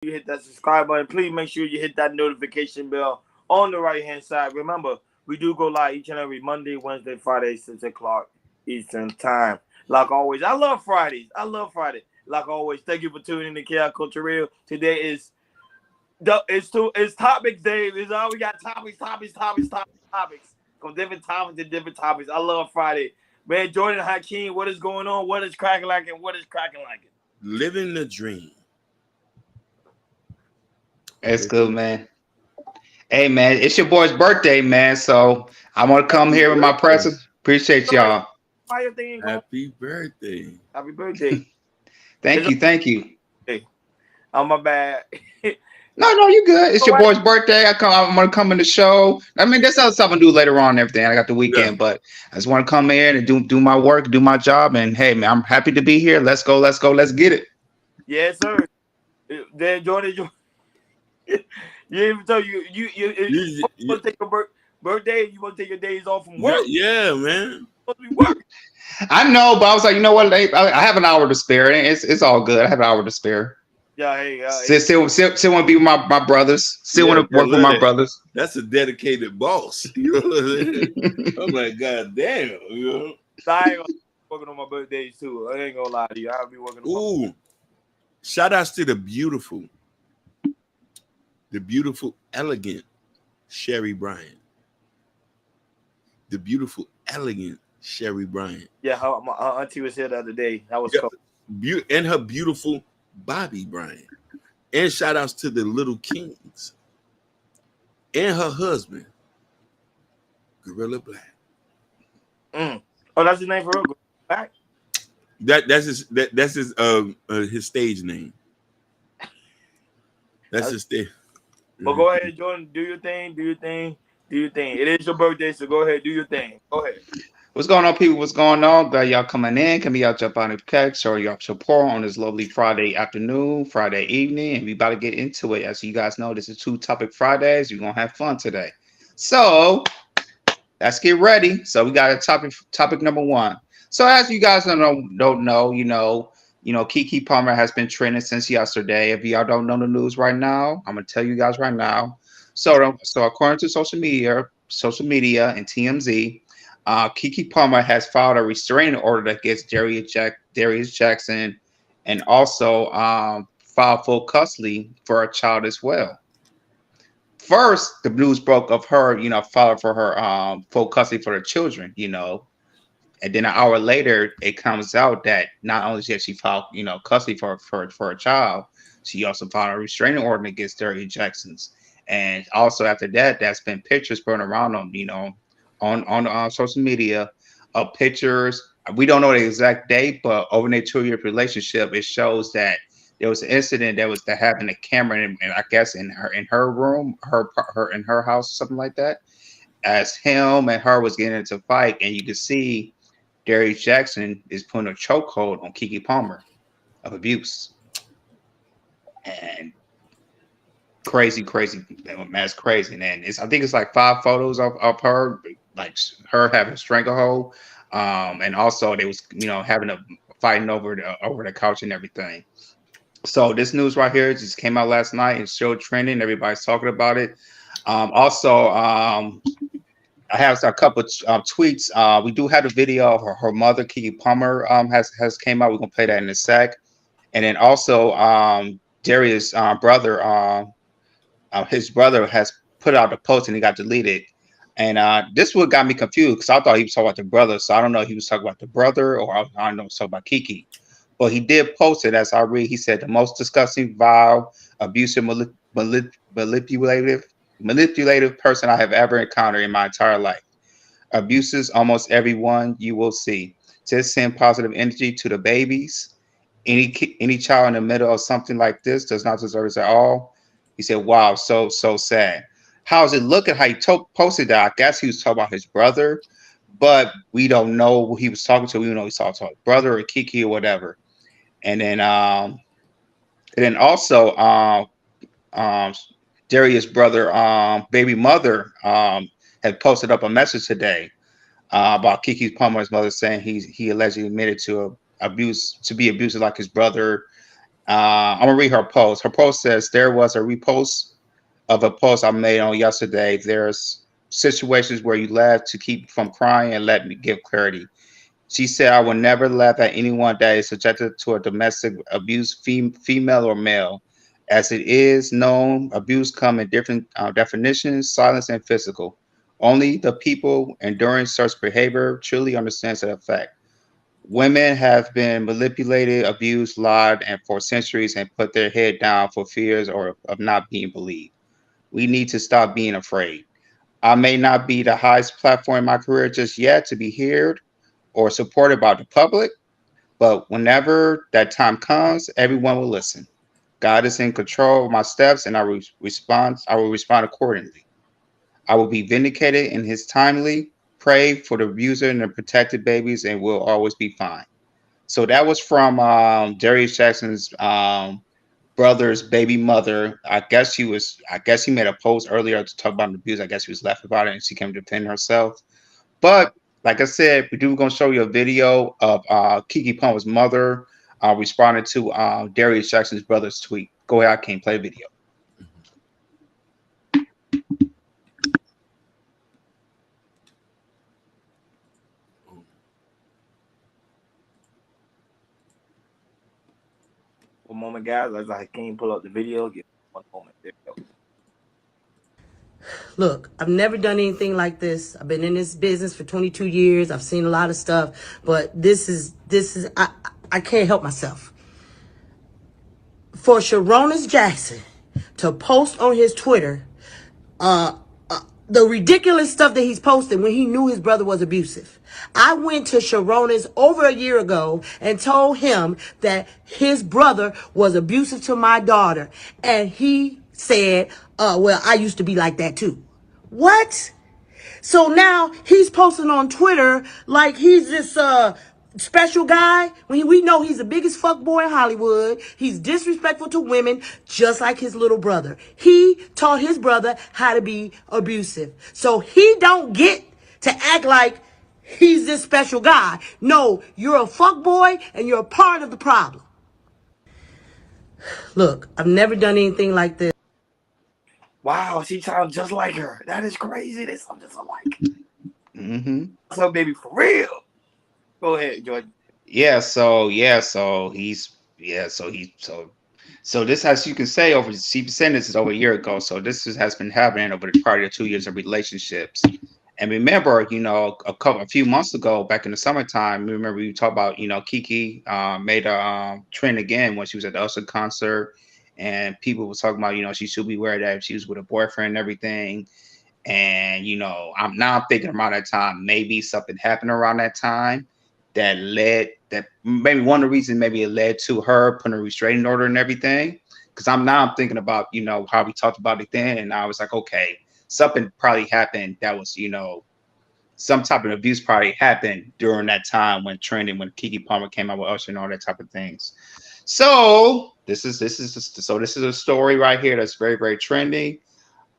you hit that subscribe button. Please make sure you hit that notification bell on the right hand side. Remember, we do go live each and every Monday, Wednesday, Friday, 6 o'clock Eastern time. Like always, I love Fridays. I love Friday. Like always, thank you for tuning in to Chaos Culture Radio. Today is it's topics, Dave. It's all we got topics. From different topics to different topics. I love Friday. Man, Jordan Hakeem, what is going on? What is cracking like and what is cracking like it? Living the dream. It's good, man. Hey, man, it's your boy's birthday, man. So I want to come Happy here with my birthday. present. Appreciate y'all. Fire thing going. Happy birthday. Happy birthday. Thank you. Thank you. Hey, oh my bad. No, you good. It's your boy's birthday. I'm gonna come in the show. I mean, there's other stuff I do later on and everything. I got the weekend, but I just want to come in and do my work, do my job, and hey, man, I'm happy to be here. Let's go, let's get it. Yes, sir. Then Jordan, you even tell you want to take your birthday. You want to take your days off from work. Yeah, man. Supposed to be working. I know, but I was like, you know what? I have an hour to spare. It's all good. I have an hour to spare. Yeah, hey, still want to be with my brothers. Still want to work with my brothers. That's a dedicated boss. You know what I'm saying? I'm like, God damn. You know? I ain't working on my birthdays too. I ain't gonna lie to you. I'll be working on my shout outs to the beautiful, elegant Sherry Bryant. The beautiful, elegant Sherry Bryant. Yeah, my auntie was here the other day. That was cool. And her beautiful Bobby Bryant. And shout outs to the Little Kings and her husband, Gorilla Black. Oh, that's his name for real? Black? That's his stage name. That's his stage. Well, go ahead, Jordan. Do your thing. It is your birthday, so go ahead, do your thing. Go ahead. What's going on, people? What's going on? Glad y'all coming in. Can be y'all jump on the text or y'all support on this lovely Friday afternoon, Friday evening, and we about to get into it. As you guys know, this is 2 Topic Fridays. We're gonna have fun today. So let's get ready. So we got a topic number 1. So as you guys don't know, you know, Keke Palmer has been trending since yesterday. If y'all don't know the news right now, I'm gonna tell you guys right now. So according to social media and TMZ. Keke Palmer has filed a restraining order against Darius Jackson, and also filed full custody for a child as well. First, the news broke of her, filed for her full custody for the children, and then an hour later, it comes out that not only did she file, custody for a child, she also filed a restraining order against Darius Jackson's, and also after that, that's been pictures going around on social media of pictures. We don't know the exact date, but over their 2-year relationship, it shows that there was an incident that having a camera and I guess in her room, her in her house, something like that, as him and her was getting into a fight, and you can see Darius Jackson is putting a chokehold on Keke Palmer of abuse. And crazy, man, it's crazy. And I think it's like 5 photos of her, like her having a stranglehold, and also they was having a fighting over the couch and everything. So this news right here just came out last night. It's still trending. Everybody's talking about it. Also, I have a couple tweets. We do have a video of her mother, Keke Palmer, has came out. We're gonna play that in a sec. And then also Darius' brother, his brother has put out a post and he got deleted. And this what got me confused because I thought he was talking about the brother. So I don't know if he was talking about the brother or I don't know, he was talking about Keke. But he did post it as I read. He said the most disgusting, vile, abusive, manipulative person I have ever encountered in my entire life. Abuses almost everyone you will see. Just send positive energy to the babies. Any child in the middle of something like this does not deserve it at all. He said, wow, so sad. How's it looking? How he posted that? I guess he was talking about his brother, but we don't know who he was talking to. We don't know he's talking to his brother or Keke or whatever. And then also Darius' brother, baby mother, had posted up a message today about Keke Palmer's mother saying he allegedly admitted to be abusive like his brother. I'm gonna read her post. Her post says there was a repost of a post I made on yesterday. There's situations where you laugh to keep from crying and let me give clarity. She said, I will never laugh at anyone that is subjected to a domestic abuse, female or male. As it is known, abuse come in different definitions, silence and physical. Only the people enduring such behavior truly understands the effect. Women have been manipulated, abused, lied, and for centuries and put their head down for fears or of not being believed. We need to stop being afraid. I may not be the highest platform in my career just yet to be heard or supported by the public, but whenever that time comes, everyone will listen. God is in control of my steps, and I will respond accordingly. I will be vindicated in His timely. Pray for the abuser and the protected babies, and we'll always be fine. So that was from Darius Jackson's brother's baby mother. I guess she was. I guess he made a post earlier to talk about the abuse. I guess she was left about it, and she came to defend herself. But like I said, we do going to show you a video of Keke Palmer's mother responding to Darius Jackson's brother's tweet. Go ahead, I can't play video. One moment, guys. I can't pull up the video. Give me one moment. There we go. Look, I've never done anything like this. I've been in this business for 22 years. I've seen a lot of stuff, but I can't help myself. For Sharonis Jackson to post on his Twitter, the ridiculous stuff that he's posted when he knew his brother was abusive. I went to Sharonis over a year ago and told him that his brother was abusive to my daughter. And he said, well, I used to be like that too. What? So now he's posting on Twitter like he's this special guy when we know he's the biggest fuck boy in Hollywood. He's disrespectful to women just like his little brother. He taught his brother how to be abusive. So he don't get to act like he's this special guy. No, you're a fuck boy and you're a part of the problem. Look, I've never done anything like this. Wow, she sounds just like her. That is crazy. They sound just alike. Mm-hmm. So, baby, for real. Go ahead, Jordan. So this, as you can say, over she said this is over a year ago. So has been happening over the prior 2 years of relationships. And remember, a few months ago, back in the summertime, remember we talked about, Keke made a trend again when she was at the Usher concert, and people were talking about, she should be aware that if she was with a boyfriend and everything. And I'm thinking around that time, maybe something happened around that time that maybe one of the reasons maybe it led to her putting a restraining order and everything. Because I'm thinking about how we talked about it then, and I was like, okay, something probably happened that was some type of abuse probably happened during that time when Keke Palmer came out with Usher and all that type of things. So this is a story right here that's very, very trending.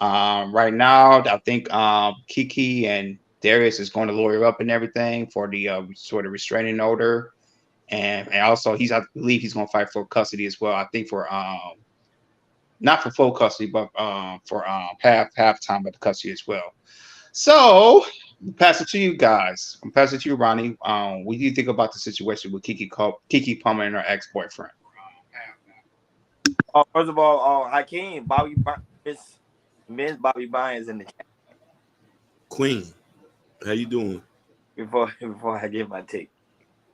Right now, I think Keke and Darius is going to lawyer up and everything for the sort of restraining order, and also I believe he's going to fight for custody as well. I think for not for full custody, but for half time of the custody as well. So, pass it to you guys. I'm passing it to you, Ronnie. What do you think about the situation with Keke Palmer and her ex boyfriend? First of all, Hakeem, Miss Bobby Bynes in the chat Queen, how you doing? before I give my take.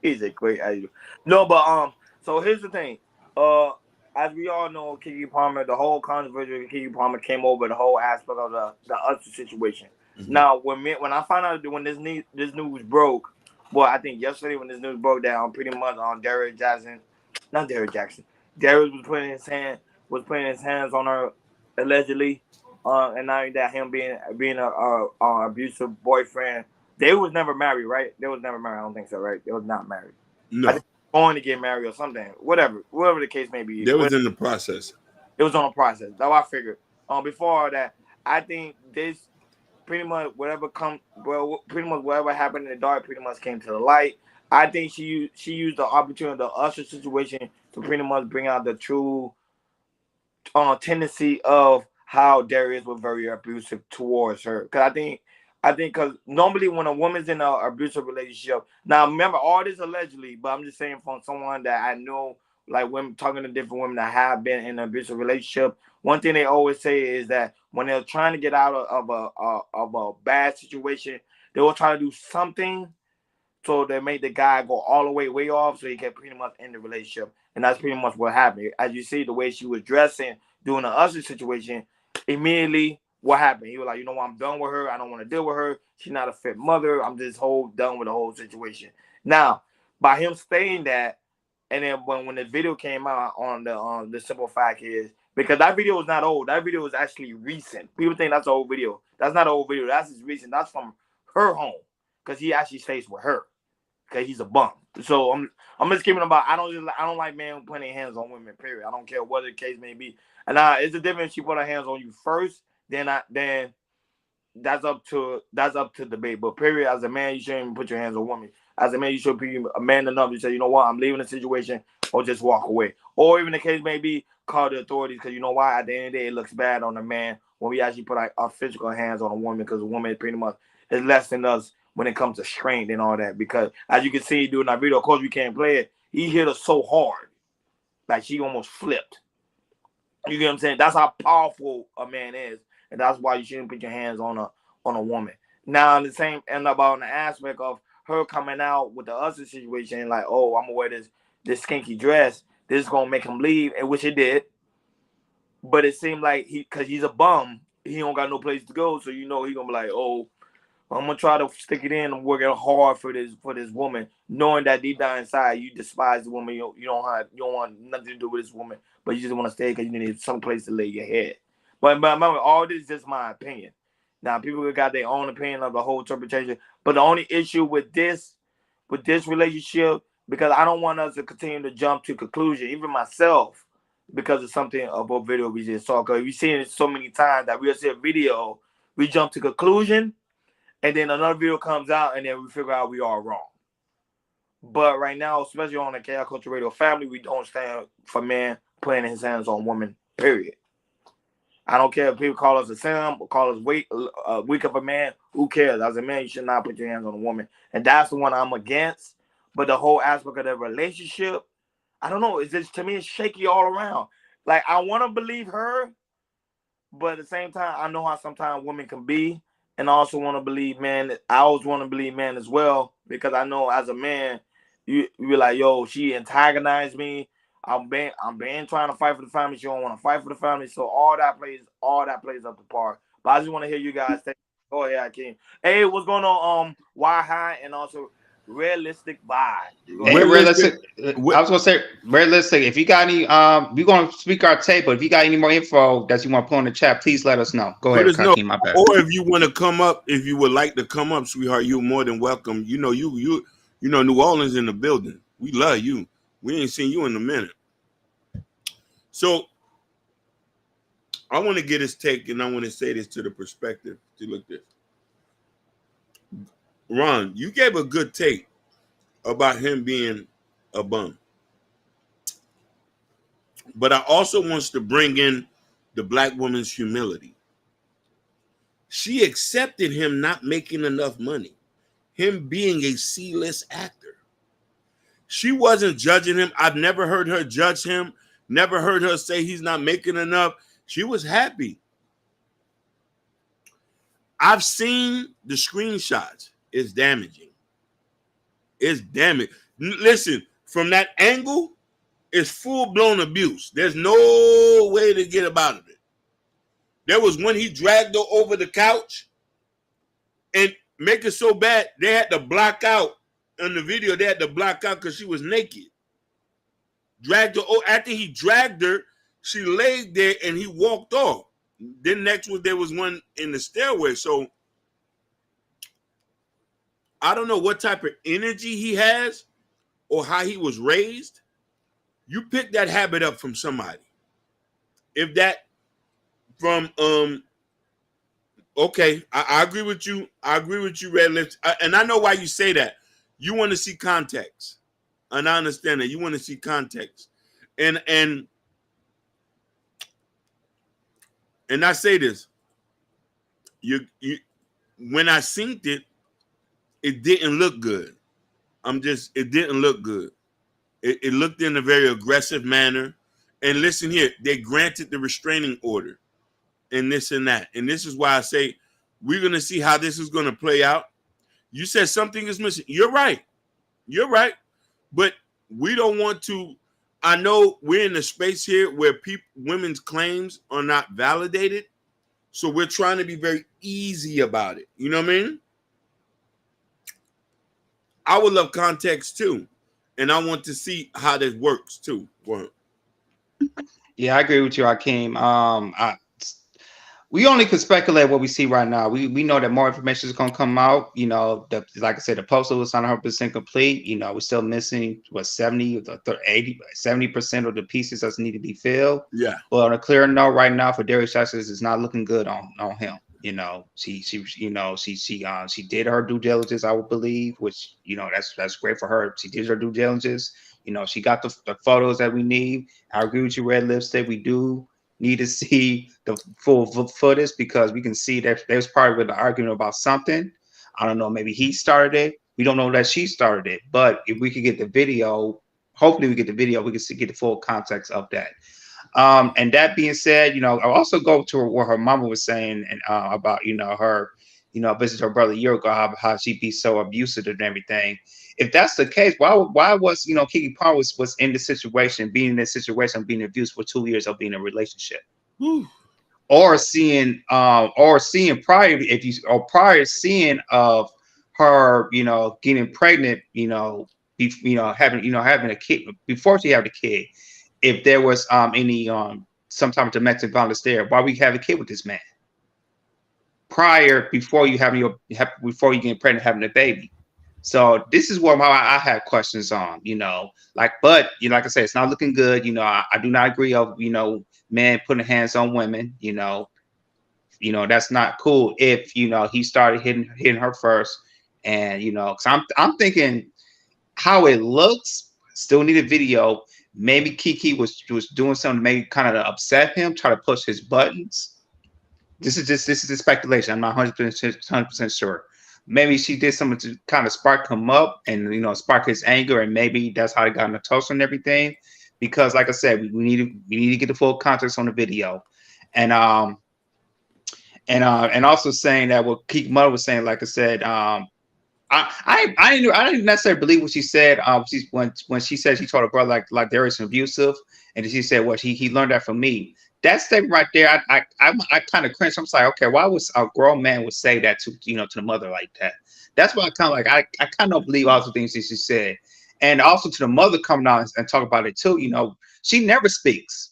He's a great idea. No, but so here's the thing. As we all know, Keke Palmer, the whole controversy of Keke Palmer came over the whole aspect of the Usher situation. Mm-hmm. Now, when I found out when this news broke, well, I think yesterday when this news broke down, pretty much on Darius Jackson, not Darius Jackson, Darius was putting his hands on her allegedly, and not only that, him being a abusive boyfriend. They was never married, right? They was never married. I don't think so, right? They was not married. No. I think going to get married or something. Whatever the case may be. They was in the process. It was on a process. That's what I figured. Before all that, I think pretty much whatever happened in the dark pretty much came to the light. I think she used the opportunity, the usher situation, to pretty much bring out the true tendency of how Darius was very abusive towards her. Because I think because normally when a woman's in an abusive relationship, now remember all this allegedly, but I'm just saying from someone that I know, like women talking to different women that have been in an abusive relationship. One thing they always say is that when they're trying to get out of a bad situation, they will try to do something so they made the guy go all the way off so he can pretty much end the relationship. And that's pretty much what happened. As you see, the way she was dressing during the Usher situation, immediately what happened? He was like, you know what, I'm done with her. I don't want to deal with her. She's not a fit mother. I'm just done with the whole situation. Now, by him saying that, and then when the video came out on the simple fact is because that video was not old. That video was actually recent. People think that's an old video. That's not an old video. That's just recent. That's from her home because he actually stays with her because he's a bum. So I'm just keeping about. I don't like men putting their hands on women. Period. I don't care what the case may be. And it's a difference. She put her hands on you first, then that's up to debate. But period, as a man, you shouldn't even put your hands on women. As a man, you should be a man enough to say, you know what, I'm leaving the situation, or just walk away. Or even the case may be call the authorities because you know why? At the end of the day, it looks bad on the man when we actually put our physical hands on a woman because a woman pretty much is less than us when it comes to strength and all that. Because as you can see during that video, of course we can't play it. He hit her so hard, like she almost flipped. You get what I'm saying? That's how powerful a man is, and that's why you shouldn't put your hands on a woman. Now, the same end up on the aspect of her coming out with the other situation, like, oh, I'm gonna wear this skinky dress. This is gonna make him leave, and which it did. But it seemed like because he's a bum, he don't got no place to go. So you know he gonna be like, oh, I'm gonna try to stick it in. I'm working hard for this woman, knowing that deep down inside you despise the woman. You don't want nothing to do with this woman, but you just want to stay because you need some place to lay your head. But remember, all this is just my opinion. Now people got their own opinion of the whole interpretation. But the only issue with this relationship, because I don't want us to continue to jump to conclusion, even myself, because of something about video we just saw. Because we've seen it so many times that we'll see a video, we jump to conclusion and then another video comes out, and then we figure out we are wrong. But right now, especially on the Chaos Culture Radio family, we don't stand for men putting his hands on women, period. I don't care if people call us a sim or call us weak of a man. Who cares? As a man, you should not put your hands on a woman. And that's the one I'm against. But the whole aspect of the relationship, I don't know. It's just, to me, it's shaky all around. Like, I want to believe her, but at the same time, I know how sometimes women can be. And I also want to believe man. I always want to believe man as well because I know as a man, you be like, yo, she antagonized me. I'm been trying to fight for the family. She don't want to fight for the family. So all that plays up the part. But I just want to hear you guys say, go ahead, Hakeem. Hey, what's going on? Why high and also realistic vibe. Hey, Realistic. realistic. I was gonna say realistic. If you got any, we're gonna speak our tape. But if you got any more info that you want to put in the chat, please let us know. Go Let ahead, us know. Kakeem. My bad. Or if you want to come up, if you would like to come up, sweetheart, you're more than welcome. You know, you know, New Orleans in the building. We love you. We ain't seen you in a minute. So I want to get his take, and I want to say this to the perspective. To look this. Ron, you gave a good take about him being a bum. But I also wants to bring in the black woman's humility. She accepted him not making enough money, him being a C-list actor. She wasn't judging him. I've never heard her judge him, never heard her say he's not making enough. She was happy. I've seen the screenshots. It's damaging. It's damaging. Listen, from that angle, it's full-blown abuse. There's no way to get about it. There was when he dragged her over the couch and make it so bad, they had to block out in the video. They had to block out because she was naked. Dragged her. Oh, after he dragged her, she laid there and he walked off. Then next was there was one in the stairway. So I don't know what type of energy he has or how he was raised. You pick that habit up from somebody. If that from okay, I agree with you. I agree with you, Red Lips. And I know why you say that. You want to see context, and I understand that you want to see context, and I say this, you when I synced it, it didn't look good. It didn't look good. It looked in a very aggressive manner. And listen here, they granted the restraining order and this and that. And this is why I say we're going to see how this is going to play out. You said something is missing. You're right. You're right. But we don't want to. I know we're in a space here where women's claims are not validated. So we're trying to be very easy about it. You know what I mean? I would love context too. And I want to see how this works too. Well, Yeah, I agree with you, Hakeem. We only could speculate what we see right now. We know that more information is going to come out. You know, like I said, the poster was not 100% complete. You know, we're still missing 70% of the pieces that need to be filled. yeah. But on a clear note, right now for Darius Jackson, it's not looking good on him. You know, she did her due diligence, I would believe, which, you know, that's great for her. She did her due diligence. You know, she got the photos that we need. I agree with you, Red Lipstick. We do need to see the full footage because we can see that there's probably an argument about something. I don't know, maybe he started it. We don't know that she started it. But if we could get the video, hopefully we get the video, we can get the full context of that. And that being said, you know, I'll also go to what her mama was saying and about, you know, her, you know, visit her brother a year ago, how she'd be so abusive and everything. If that's the case, why was, you know, Keke Palmer was in this situation, being in this situation, being abused for 2 years of being in a relationship, or seeing prior, prior seeing of her, you know, getting pregnant, you know, having a kid before she had a kid. If there was any some type of domestic violence there, why we have a kid with this man before you get pregnant, having a baby. So this is what I had questions on, you know, but you know, like I said, it's not looking good. You know, I do not agree of, you know, men putting hands on women. You know, that's not cool. If, you know, he started hitting her first, and, you know, because I'm thinking how it looks. Still need a video. Maybe Keke was doing something, maybe kind of upset him, try to push his buttons. This is a speculation. I'm not 100% sure. Maybe she did something to kind of spark him up and, you know, spark his anger, and maybe that's how he got in the toast and everything. Because, like I said, we need to get the full context on the video, and also saying that what Keke mother was saying, like I said, I didn't necessarily believe what she said. When she said she told her brother like there is abusive, and she said what he learned that from me. That statement right there, I kind of cringed. I'm like, okay, why was a grown man would say that to the mother like that? That's why I kind of like I kind of believe all the things that she said, and also to the mother coming out and talk about it too. You know, she never speaks.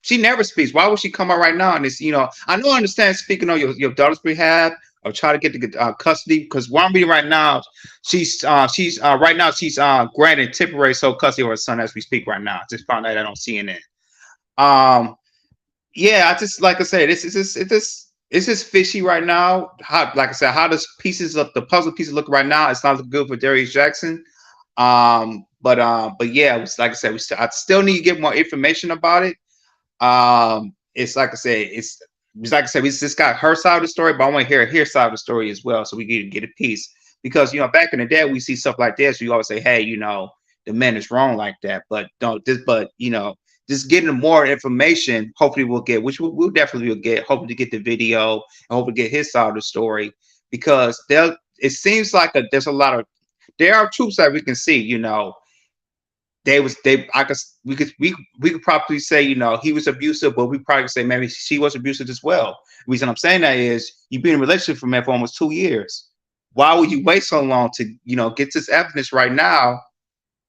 She never speaks. Why would she come out right now? And it's, you know, I understand speaking on your daughter's behalf or try to get the custody, because what I'm reading right now, she's granted temporary sole custody of her son as we speak right now. I just found that out on CNN. Yeah, I just, like I said, it's just fishy right now. Like I said, how does the puzzle pieces look right now? It's not looking good for Darius Jackson. But yeah, like I said, I still need to get more information about it. It's like I said, we just got her side of the story, but I want to hear his side of the story as well, so we can get a piece. Because, you know, back in the day, we see stuff like this. We always say, hey, you know, the man is wrong like that. But you know, just getting more information, hopefully we'll get, which we'll definitely get, hopefully to get the video and hopefully get his side of the story, because it seems like there are truths that we can see, you know. We could probably say, you know, he was abusive, but we probably say maybe she was abusive as well. The reason I'm saying that is you've been in a relationship for almost 2 years. Why would you wait so long to, you know, get this evidence right now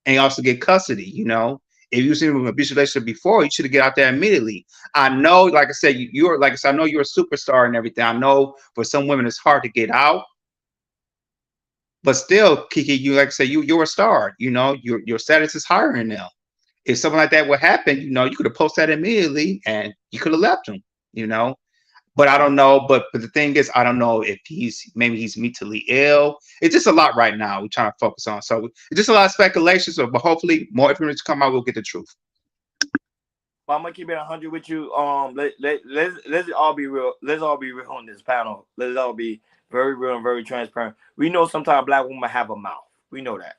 and also get custody? You know, if you was in an abusive relationship before, you should have get out there immediately. I know, like I said, I know you're a superstar and everything. I know for some women it's hard to get out. But still, Keke, you, like I say, you're a star. You know, your status is higher than them. If something like that would happen, you know, you could have posted that immediately and you could have left him. You know, But I don't know. But the thing is, I don't know if maybe he's mentally ill. It's just a lot right now. We're trying to focus on. So it's just a lot of speculation. So, but hopefully more information come out. We'll get the truth. But I'm gonna keep it 100 with you. Let's all be real. Let's all be real on this panel. Let's all be very real and very transparent. We know sometimes black women have a mouth. We know that.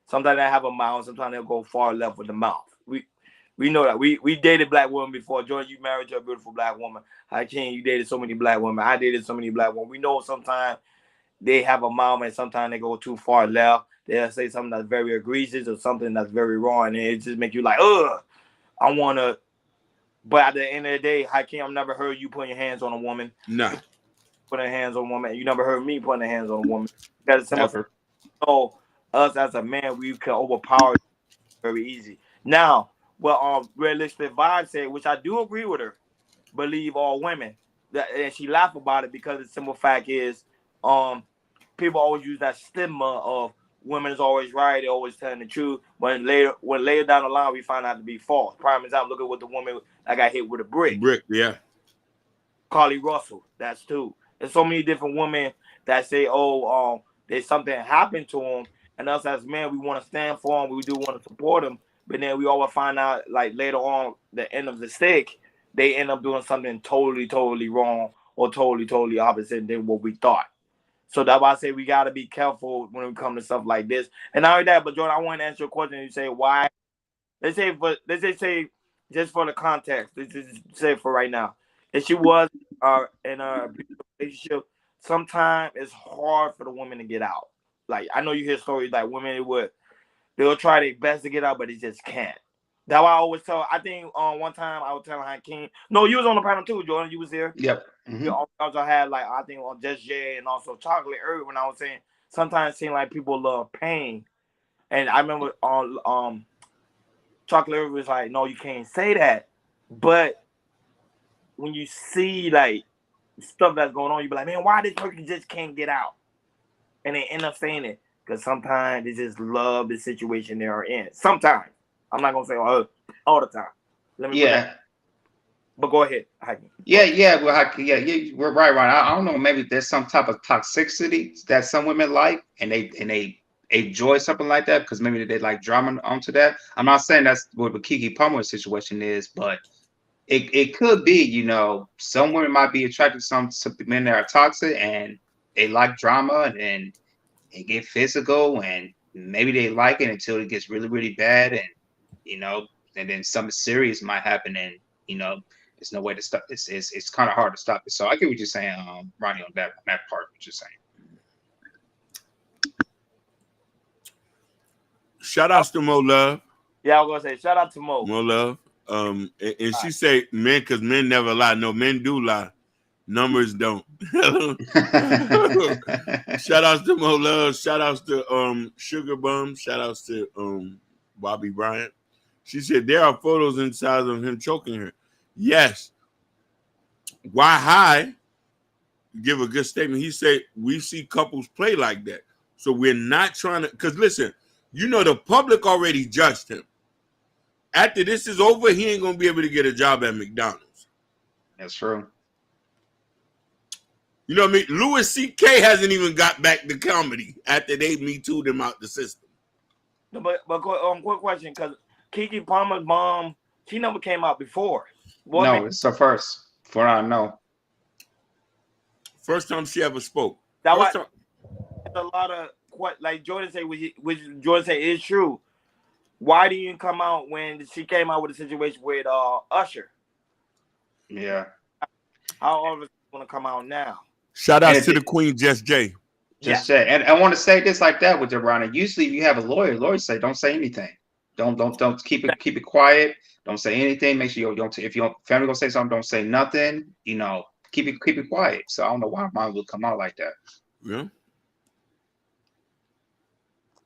Sometimes they have a mouth. Sometimes they'll go far left with the mouth. We know that. We dated black women before. Jordan, you married to a beautiful black woman. Hakeem, you dated so many black women. I dated so many black women. We know sometimes they have a mouth and sometimes they go too far left. They'll say something that's very egregious or something that's very wrong, and it just make you like, ugh, I wanna. But at the end of the day, Hakeem, I've never heard you putting your hands on a woman. Nah. Putting hands on a woman. You never heard me putting hands on a woman. Because Never. so us as a man, we can overpower very easy. Now, what realistic vibe said, which I do agree with her, believe all women. And she laughed about it because the simple fact is, people always use that stigma of women is always right, they always telling the truth. When later down the line we find out to be false. Prime example, look at what the woman that got hit with a brick. Yeah. Carly Russell, that's too. There's so many different women that say, oh, there's something happened to them, and us as men, we want to stand for them, we do want to support them, but then we always find out, like later on, the end of the stick, they end up doing something totally, totally wrong or totally, totally opposite than what we thought. So that's why I say we got to be careful when we come to stuff like this. And not only that, but Jordan, I want to answer your question. You say why? Let's just say just for the context. Let's just say for right now, if she was in a relationship, sometimes it's hard for the women to get out. Like I know you hear stories like women they'll try their best to get out, but they just can't. That's why I always tell. I think one time I was telling Hakeem. No, you was on the panel too, Jordan. You was there. Yep. You also had like I think on Just Jay and also Chocolate Earth when I was saying sometimes it seems like people love pain, and I remember on Chocolate Earth was like, no, you can't say that, but when you see like stuff that's going on, you be like, man, why this person just can't get out, and they end up saying it because sometimes they just love the situation they are in. Sometimes I'm not gonna say all the time. Let me put that. But go ahead. Yeah. Well, we're right. I don't know. Maybe there's some type of toxicity that some women like, and they enjoy something like that because maybe they like drama onto that. I'm not saying that's what the Keke Palmer situation is, but it could be. You know, some women might be attracted to some men that are toxic and they like drama and they get physical and maybe they like it until it gets really, really bad and and then something serious might happen and there's no way to stop. It's kind of hard to stop it. So I get what you're saying, Ronnie, on that part. What you're saying. Shout outs to Mo Love. Yeah, I was gonna say shout out to Mo. Mo Love. And she say men because men never lie. No, men do lie. Numbers don't. Shout outs to Mo Love. Shout outs to Sugar Bum. Shout outs to Bobby Bryant. She said there are photos inside of him choking her. Yes. Why high? Give a good statement. He said we see couples play like that. So we're not trying to, because listen, the public already judged him. After this is over, he ain't gonna be able to get a job at McDonald's. That's true. You know what I mean? Louis C.K. hasn't even got back to comedy after they Me Too'd him out the system. No, but quick question, because Keke Palmer's mom, she never came out before. No, it's the first. For I know. First time she ever spoke. That was a lot of what, like Jordan said, which Jordan said is true. Why didn't you come out when she came out with a situation with Usher? Yeah. How all of us want to come out now? Shout out to the Queen, Just Jay. Just Jay. And I want to say this like that with Ronnie. Usually, if you have a lawyer, lawyers say don't say anything. Don't keep it quiet. Don't say anything. Make sure you don't. If your family gonna say something, don't say nothing. Keep it quiet. So I don't know why mine would come out like that. Yeah.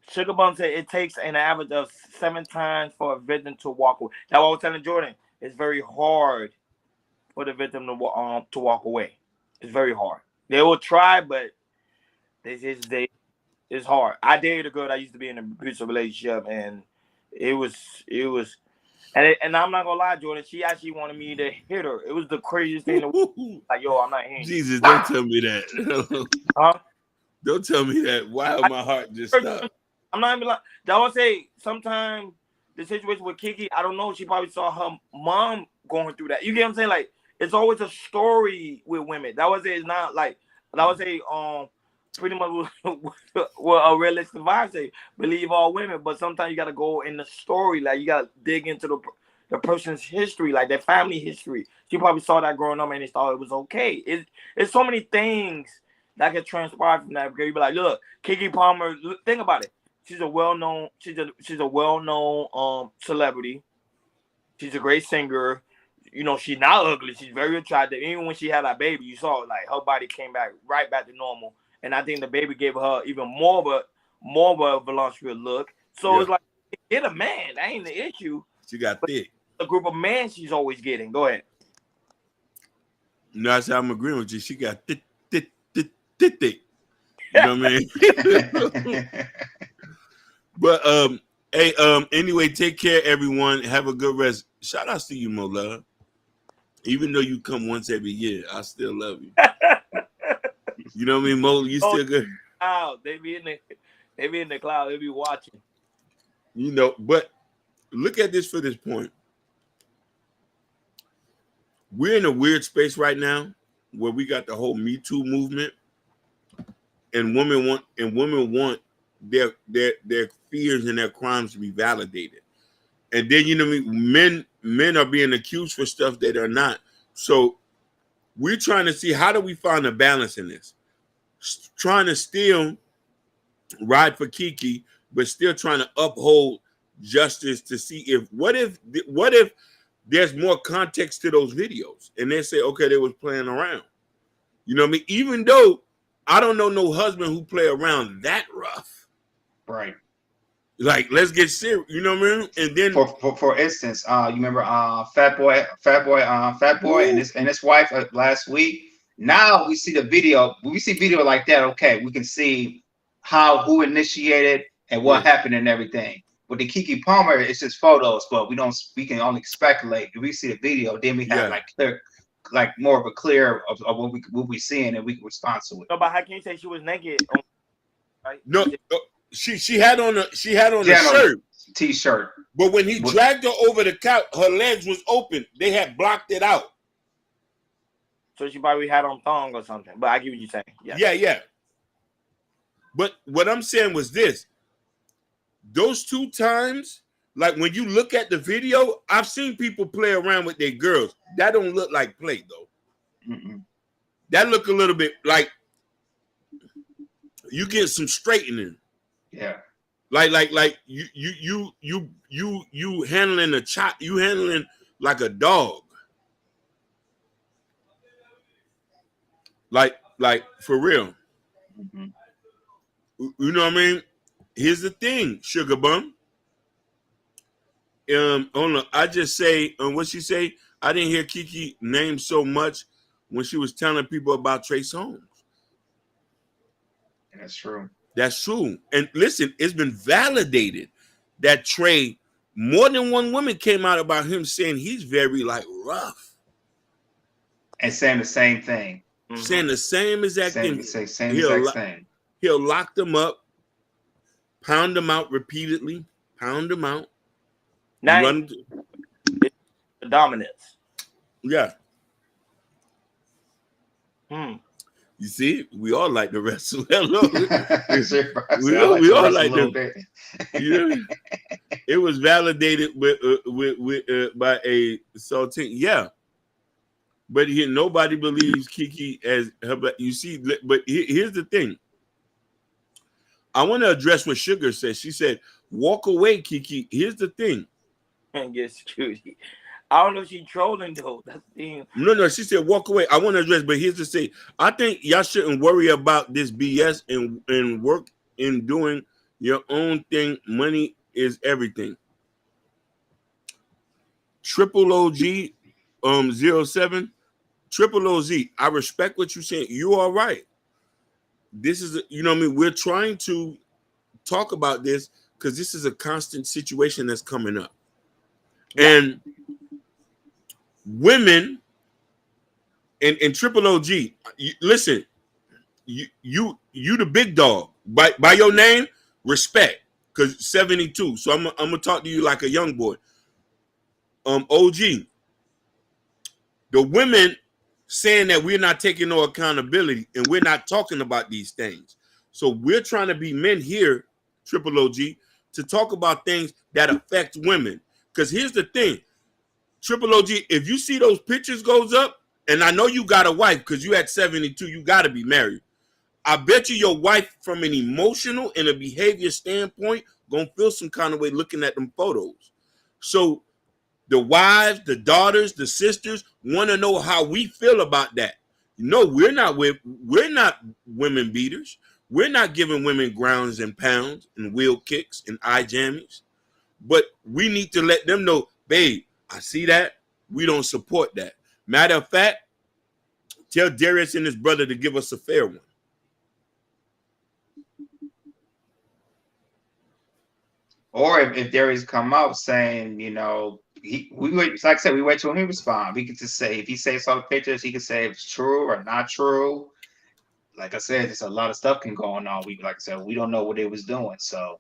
Sugar Bum said it takes an average of 7 times for a victim to walk away. Now, what I was telling Jordan, it's very hard for the victim to walk away. It's very hard. They will try, but it's hard. I dated a girl that used to be in an abusive relationship, and it was And I'm not gonna lie, Jordan. She actually wanted me to hit her. It was the craziest thing. Like, yo, I'm not hitting you. Jesus, don't tell me that. Huh? Don't tell me that. Why I, my heart just stopped? I'm not even like. I would say sometimes the situation with Keke, I don't know. She probably saw her mom going through that. You get what I'm saying? Like, it's always a story with women. That was it. It's not like that was a pretty much what a realistic vibe say. Believe all women, but sometimes you gotta go in the story. Like you gotta dig into the person's history, like their family history. She probably saw that growing up and they thought it was okay. It's so many things that could transpire from that. Because you be like, look, Keke Palmer. Think about it. She's a well-known. She's a well-known celebrity. She's a great singer. You know, she's not ugly. She's very attractive. Even when she had that baby, you saw like her body came back right back to normal. And I think the baby gave her even more of a voluptuous look. So it's like, get a man. That ain't the issue. She got thick. A group of men she's always getting. Go ahead. No, I said I'm agreeing with you. She got thick. You know what I mean? But hey, anyway, take care, everyone. Have a good rest. Shout outs to you, Mo Love. Even though you come once every year, I still love you. You know what I mean, Mo? You still good? Oh, they be in the cloud. They be watching. You know, but look at this for this point. We're in a weird space right now where we got the whole Me Too movement, and women want their fears and their crimes to be validated. And then, you know what I mean, men are being accused for stuff that are not. So we're trying to see, how do we find a balance in this? Trying to still ride for Keke, but still trying to uphold justice to see what if there's more context to those videos, and they say, okay, they was playing around. You know what I mean? Even though I don't know no husband who play around that rough. Right. Like, let's get serious. You know what I mean? And then for instance, you remember Fat Boy and his wife last week. Now we see the video. When we see video like that, okay, we can see who initiated and what happened and everything. With the Keke Palmer, it's just photos, but we can only speculate. If we see the video, then we have more of a clear of what we seeing, and we can respond to it. No, but how can you say she was naked? Right? No, she had on a shirt, t-shirt. But when he dragged her over the couch, her legs was open. They had blocked it out. So she probably had on thong or something. But I get what you're saying. Yeah. But what I'm saying was this. Those two times, like when you look at the video, I've seen people play around with their girls. That don't look like play though. Mm-mm. That look a little bit like you get some straightening. Yeah. Like you handling a child, you handling like a dog. Like for real. Mm-hmm. You know what I mean? Here's the thing, Sugar Bum. Hold on. I just say, what she say? I didn't hear Keke name so much when she was telling people about Trey Songz. That's true. That's true. And listen, it's been validated that Trey, more than one woman came out about him saying he's very like rough. And saying the same thing. Mm-hmm. Saying the same exact thing. Same exact thing. He'll lock them up, pound them out repeatedly, pound them out. Now the dominance. Yeah. You see, we all like to wrestle. Hello. we all like to. You know, it was validated by a Sultan. Yeah. But here, nobody believes Keke as her. You see, but here's the thing. I want to address what Sugar said. She said, "Walk away, Keke." Here's the thing. And get security. I don't know if she's trolling though. That's the thing. No. She said, "Walk away." I want to address, but here's the thing. I think y'all shouldn't worry about this BS and work in doing your own thing. Money is everything. Triple OG, 07. Triple OZ. I respect what you're saying. You are right. This is, you know what I mean? We're trying to talk about this because this is a constant situation that's coming up. Yeah. And women and Triple OG, listen, you the big dog. By your name, respect. Cause 72. So I'm gonna talk to you like a young boy. OG, the women saying that we're not taking no accountability and we're not talking about these things. So we're trying to be men here, Triple OG, to talk about things that affect women. Because here's the thing, Triple OG, if you see those pictures goes up, and I know you got a wife because you had 72, you got to be married. I bet you your wife, from an emotional and a behavior standpoint, gonna feel some kind of way looking at them photos. So the wives, the daughters, the sisters want to know how we feel about that. No, we're not women beaters. We're not giving women grounds and pounds and wheel kicks and eye jammies. But we need to let them know, babe, I see that. We don't support that. Matter of fact, tell Darius and his brother to give us a fair one. Or if Darius come out saying, we wait, like I said, we wait till he respond. We could just say, if he says all the pictures, he could say if it's true or not true. Like I said, there's a lot of stuff can go on. Like I said, we don't know what they was doing. So,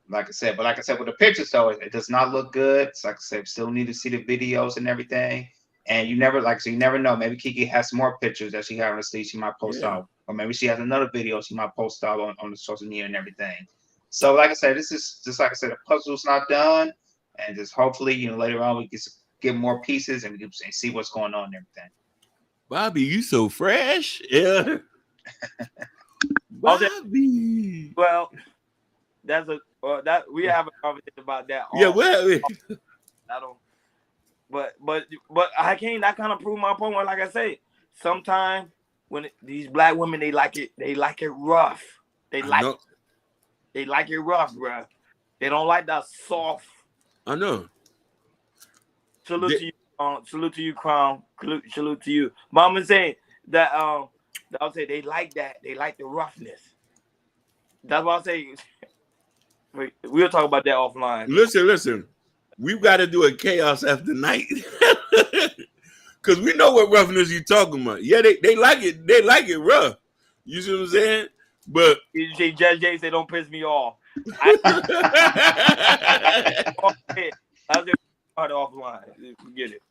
like I said, with the pictures though, it does not look good. It's like I said, we still need to see the videos and everything. And you never know. Maybe Keke has some more pictures that she haven't seen. She might post out, or maybe she has another video she might post out on the social media and everything. So, like I said, this is just like I said, the puzzle's not done, and just hopefully, later on we can get more pieces and we can see what's going on and everything. Bobby, you so fresh, yeah. Bobby. Well, that's that we have a conversation about that. Yeah, well, I don't. But I can't. That kind of prove my point. Like I say, sometimes when these black women, they like it rough. They like it rough, bro. They don't like that soft. I know. Salute to you, salute to you, Crown. Salute to you. Mama saying that I'll say they like that. They like the roughness. That's what I'll say. We'll talk about that offline. Listen. We've got to do a chaos after night. Because we know what roughness you're talking about. Yeah, they like it. They like it rough. You see what I'm saying? But you see, Judge Jay say, "Don't piss me off." I'll just start offline. Forget it.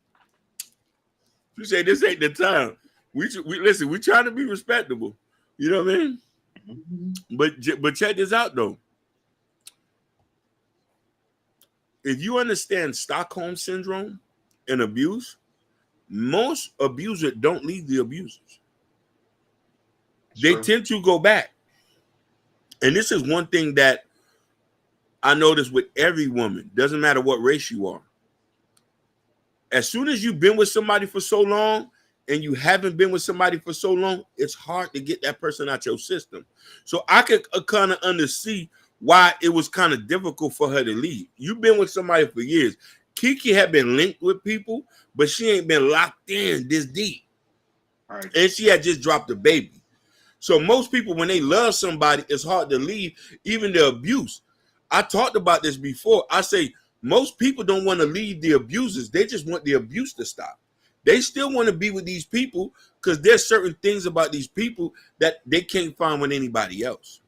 You say this ain't the time. We listen. We trying to be respectable. You know what I mean? But check this out though. If you understand Stockholm syndrome and abuse, most abusers don't leave the abusers. They tend to go back. And this is one thing that I notice with every woman, doesn't matter what race you are. As soon as you've been with somebody for so long and you haven't been with somebody for so long, it's hard to get that person out your system. So I could kind of undersee why it was kind of difficult for her to leave. You've been with somebody for years. Keke had been linked with people, but she ain't been locked in this deep. Right. And she had just dropped a baby. So most people, when they love somebody, it's hard to leave, even the abuse. I talked about this before. I say most people don't want to leave the abusers. They just want the abuse to stop. They still want to be with these people because there's certain things about these people that they can't find with anybody else.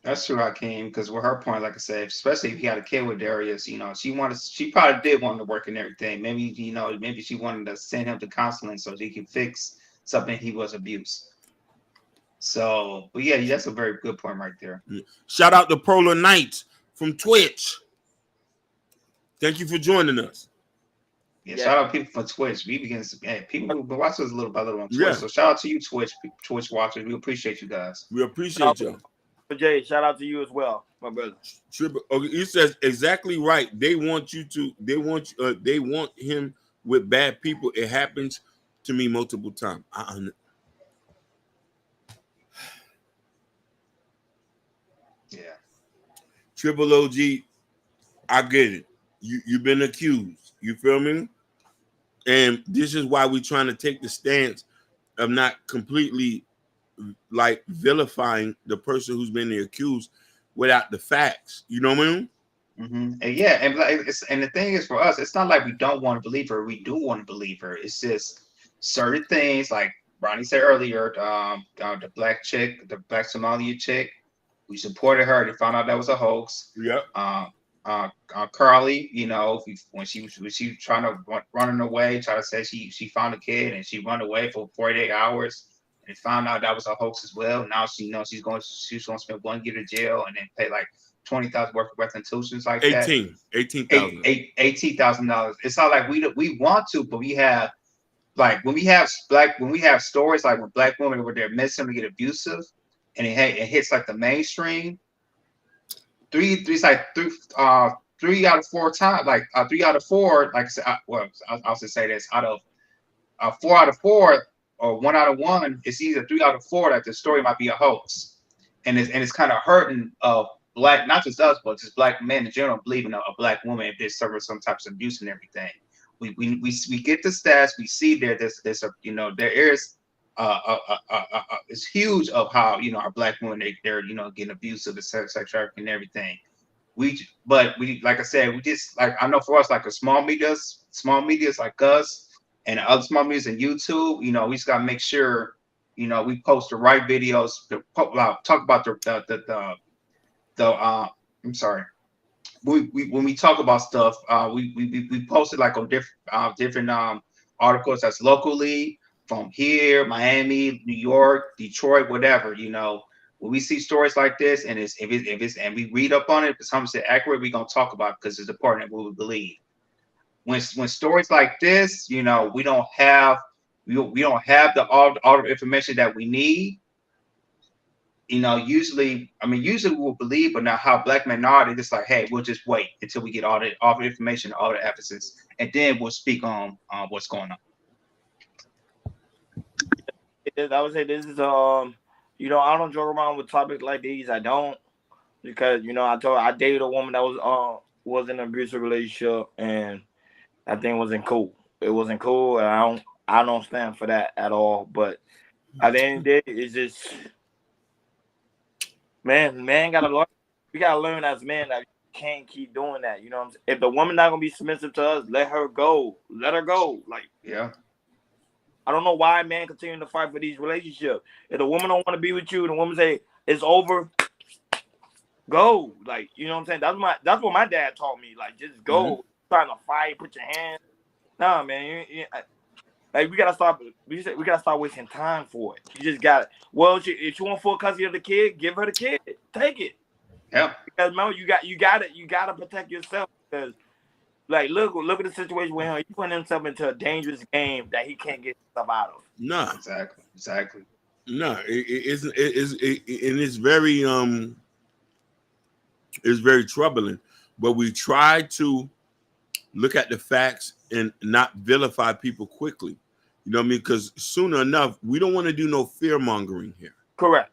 That's true, Hakeem, because with her point, like I said, especially if you had a kid with Darius, she probably did want to work and everything. Maybe she wanted to send him to counseling so he could fix something he was abused. So, but yeah, that's a very good point right there. Shout out to Polar Knights from Twitch. Thank you for joining us. Yeah, shout out people from Twitch. People who've been watching us little by little on Twitch. Yeah. So shout out to you, Twitch watchers. We appreciate you guys. We appreciate y'all. Jay, shout out to you as well, my brother. Okay, he says exactly right. They want him with bad people. It happens to me multiple times. Yeah. Triple OG, I get it. You've been accused. You feel me? And this is why we're trying to take the stance of not completely like vilifying the person who's been accused without the facts. You know what I mean? And yeah, and like, and the thing is for us, it's not like we don't want to believe her. We do want to believe her. It's just certain things, like Ronnie said earlier, the black chick, the black Somalia chick. We supported her. They found out that was a hoax. Yep. Carly, when she was trying to running away, try to say she found a kid and she run away for 48 hours, and found out that was a hoax as well. Now she knows she's going to spend 1 year to jail and then pay like 20,000 worth of restitutions like that. 18,000. $18,000. It's not like we want to, but we have, like, when we have stories like when black women where they're missing to get abusive, and it hits like the mainstream. Three out of four times, like 3 out of 4, like I said, I'll just say this, out of 4 out of 4 or 1 out of 1, it's either 3 out of 4 that the story might be a hoax, and it's kind of hurting black, not just us, but just black men in general, believing a black woman if there's some types of abuse and everything. We get the stats, we see there is it's huge of how our black women they're getting abusive and sex trafficking and everything. But like I said, we just, like, I know for us, like, a small medias like us and other small medias and YouTube, we just gotta make sure we post the right videos to talk about I'm sorry. When we talk about stuff, we posted like on different articles that's locally from here, Miami, New York, Detroit, whatever. When we see stories like this, and and we read up on it, if it's 100% accurate, we're gonna talk about it because it's important what we believe. When stories like this, we don't have all the information that we need. Usually we'll believe, but now how black men are, they're just like, hey, we'll just wait until we get all the information, all the evidence, and then we'll speak on what's going on. I would say this is I don't joke around with topics like these. I don't, because I dated a woman that was in an abusive relationship, and that thing wasn't cool. It wasn't cool, and I don't stand for that at all. But at the end of the day, it's just, man gotta learn. We gotta learn as men that you can't keep doing that. You know what I'm saying? If the woman not gonna be submissive to us, let her go. Let her go. Like, yeah. I don't know why men continue to fight for these relationships. If the woman don't want to be with you, and the woman say it's over, go. Like, you know what I'm saying? That's what my dad taught me. Like, just go. Mm-hmm. Trying to fight, put your hands. Nah, man. Like, we gotta stop. We gotta start wasting time for it. You just gotta. Well, if you want full custody of the kid, give her the kid. Take it. Yeah. Because remember, you gotta protect yourself. Because, like, look at the situation with him. He putting himself into a dangerous game that he can't get himself out of. No, exactly. No, it's very troubling. But we try to look at the facts and not vilify people quickly. You know what I mean? Because sooner enough, we don't want to do no fear mongering here. Correct.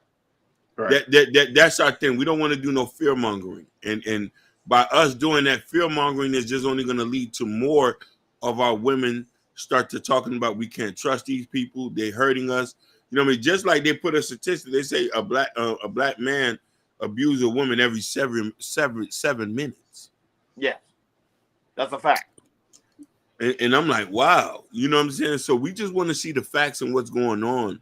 That's our thing. We don't want to do no fear mongering, and by us doing that, fear mongering is just only going to lead to more of our women start to talking about we can't trust these people. They're hurting us. You know what I mean? Just like they put a statistic, they say a black man abuses a woman every 7 minutes. Yeah, that's a fact. And I'm like, wow, you know what I'm saying? So we just want to see the facts and what's going on.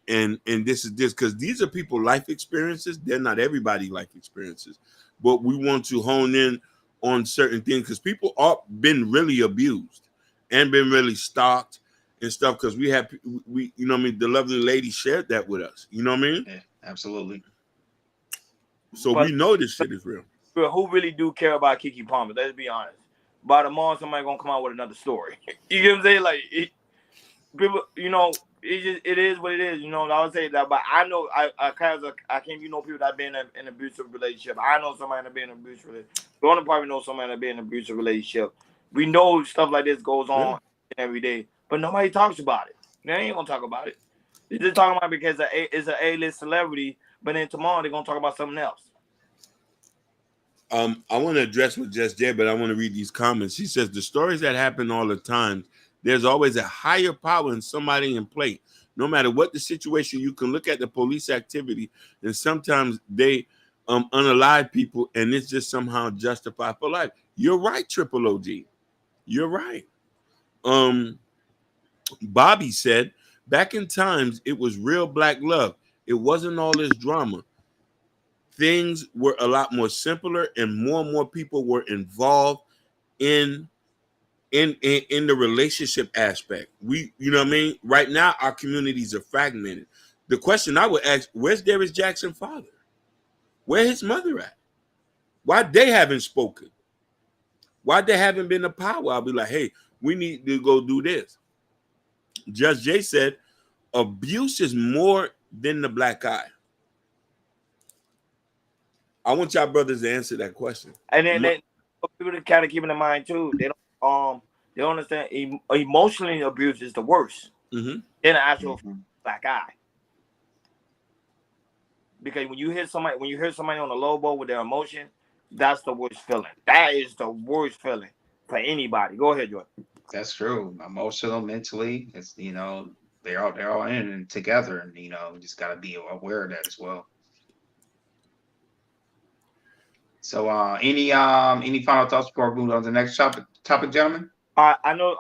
And this is because these are people life experiences. They're not everybody life experiences, but we want to hone in on certain things because people are been really abused and been really stalked and stuff. Because we you know what I mean, the lovely lady shared that with us. You know what I mean? Yeah, absolutely. So we know this shit is real. But who really do care about Keke Palmer? Let's be honest. By tomorrow, somebody gonna come out with another story. You get what I'm saying? Like, people, it is what it is. I would say that, but I know I can't people that been in an abusive relationship. I know somebody that been in an abusive relationship. Don't probably know somebody that been in an abusive relationship. We know stuff like this goes on every day, but nobody talks about it. They ain't gonna talk about it. They're just talking about it because it's an A-list celebrity, but then tomorrow they're gonna talk about something else. I want to address what Just did, but I want to read these comments. She says the stories that happen all the time. There's always a higher power and somebody in play. No matter what the situation, you can look at the police activity, and sometimes they unalive people, and it's just somehow justified for life. You're right, Triple OG. You're right. Bobby said, back in times, it was real black love. It wasn't all this drama. Things were a lot more simpler, and more people were involved in the relationship aspect. You know what I mean? Right now, our communities are fragmented. The question I would ask, where's Darius Jackson's father? Where his mother at? Why they haven't spoken? Why they haven't been a power? I'll be like, hey, we need to go do this. Judge Jay said, abuse is more than the black eye. I want y'all brothers to answer that question. And then people to kind of keep in mind too. They don't understand emotionally abuse is the worst than the actual black eye. Because when you hear somebody on the low bow with their emotion, that's the worst feeling. That is the worst feeling for anybody. Go ahead, Jordan. That's true. Emotional, mentally, it's they're all in and together, and you just got to be aware of that as well. So, any final thoughts before we move on to the next topic, gentlemen? I know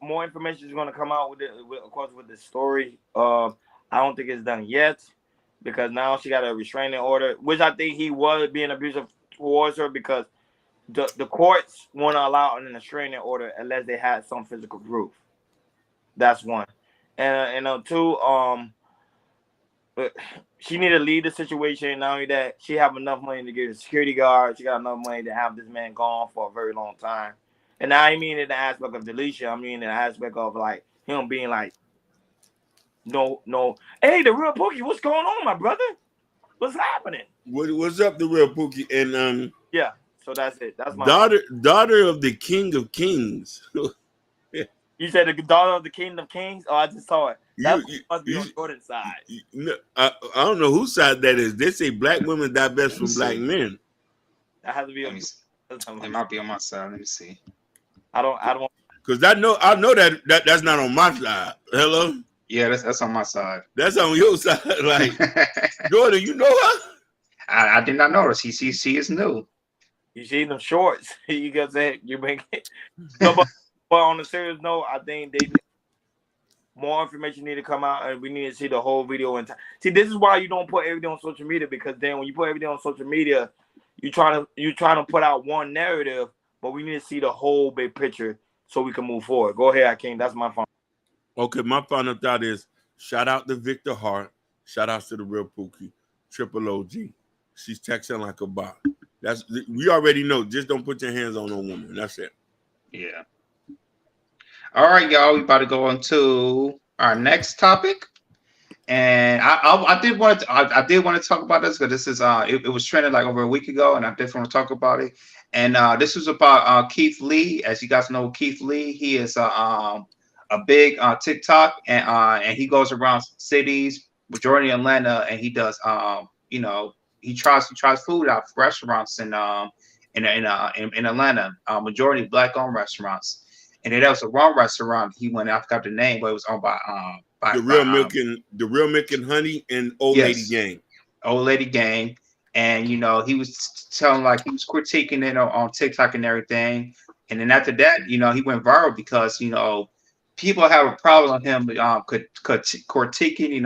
more information is going to come out of course, with the story. I don't think it's done yet because now she got a restraining order, which I think he was being abusive towards her because the courts won't allow an restraining order unless they had some physical proof. That's one, and two, she need to leave the situation. Not only that, she have enough money to get a security guard. She got enough money to have this man gone for a very long time. And I mean in the aspect of deletion. I mean in the aspect of like him being like, no. Hey, the real Pookie, what's going on, my brother? What's happening? What's up, the real Pookie? And yeah. So that's it. That's my daughter of the King of Kings. You said the daughter of the King of Kings? Oh, I just saw it. That must be on Jordan's side. I don't know whose side that is. They say black women die best from black men. That has to be. It might be on my side. Let me see. I don't. Because I know that's not on my side. Hello. Yeah, that's on my side. That's on your side. Like, Jordan, you know her? I did not notice. She is new. You see them shorts? You got that? You make it. No, but on a serious note, I think more information need to come out, and we need to see the whole video. And see, this is why you don't put everything on social media, because then when you put everything on social media, you trying to put out one narrative, but we need to see the whole big picture so we can move forward. Go ahead, Akeem. That's my final. Okay, my final thought is shout out to Victor Hart. Shout out to the real Pookie, Triple OG. She's texting like a bot. We already know. Just don't put your hands on no woman. That's it. Yeah. All right, y'all. We about to go on to our next topic, and I did want to talk about this because this is it was trending like over a week ago, and I did want to talk about it. And this was about Keith Lee. As you guys know, Keith Lee, he is a big TikTok, and he goes around cities, majority of Atlanta, and he does he tries food out of restaurants in Atlanta, majority black owned restaurants. And then there was a wrong restaurant. He went, I forgot the name, but it was owned by the Real Milk and Honey and Old Lady Gang. Old Lady Gang. And he was telling like he was critiquing it on TikTok and everything. And then after that, he went viral because people have a problem with him critiquing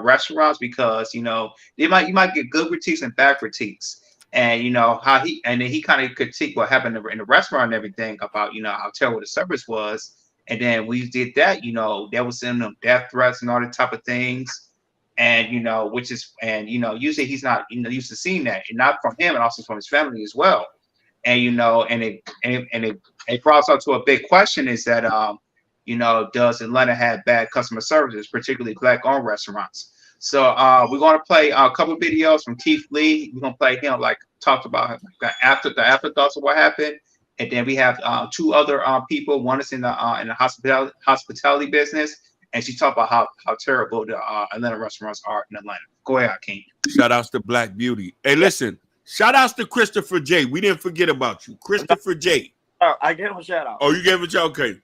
restaurants because you might get good critiques and bad critiques. And how then he kind of critiqued what happened in the restaurant and everything about how terrible the service was. And then we did that, that was sending them death threats and all that type of things. And usually he's not used to seeing that, and not from him, and also from his family as well. And it brought us up to a big question: is that does Atlanta have bad customer services, particularly black-owned restaurants? So we're going to play a couple of videos from Keith Lee. We're going to play him talked about after the afterthoughts of what happened, and then we have two other people. One is in the hospitality business, and she talked about how terrible the Atlanta restaurants are in Atlanta. Go ahead, King. Shout outs to Black Beauty. Hey, listen. Shout outs to Christopher J. We didn't forget about you, Christopher J. Oh, I gave him a shout out. Oh, you gave it a okay.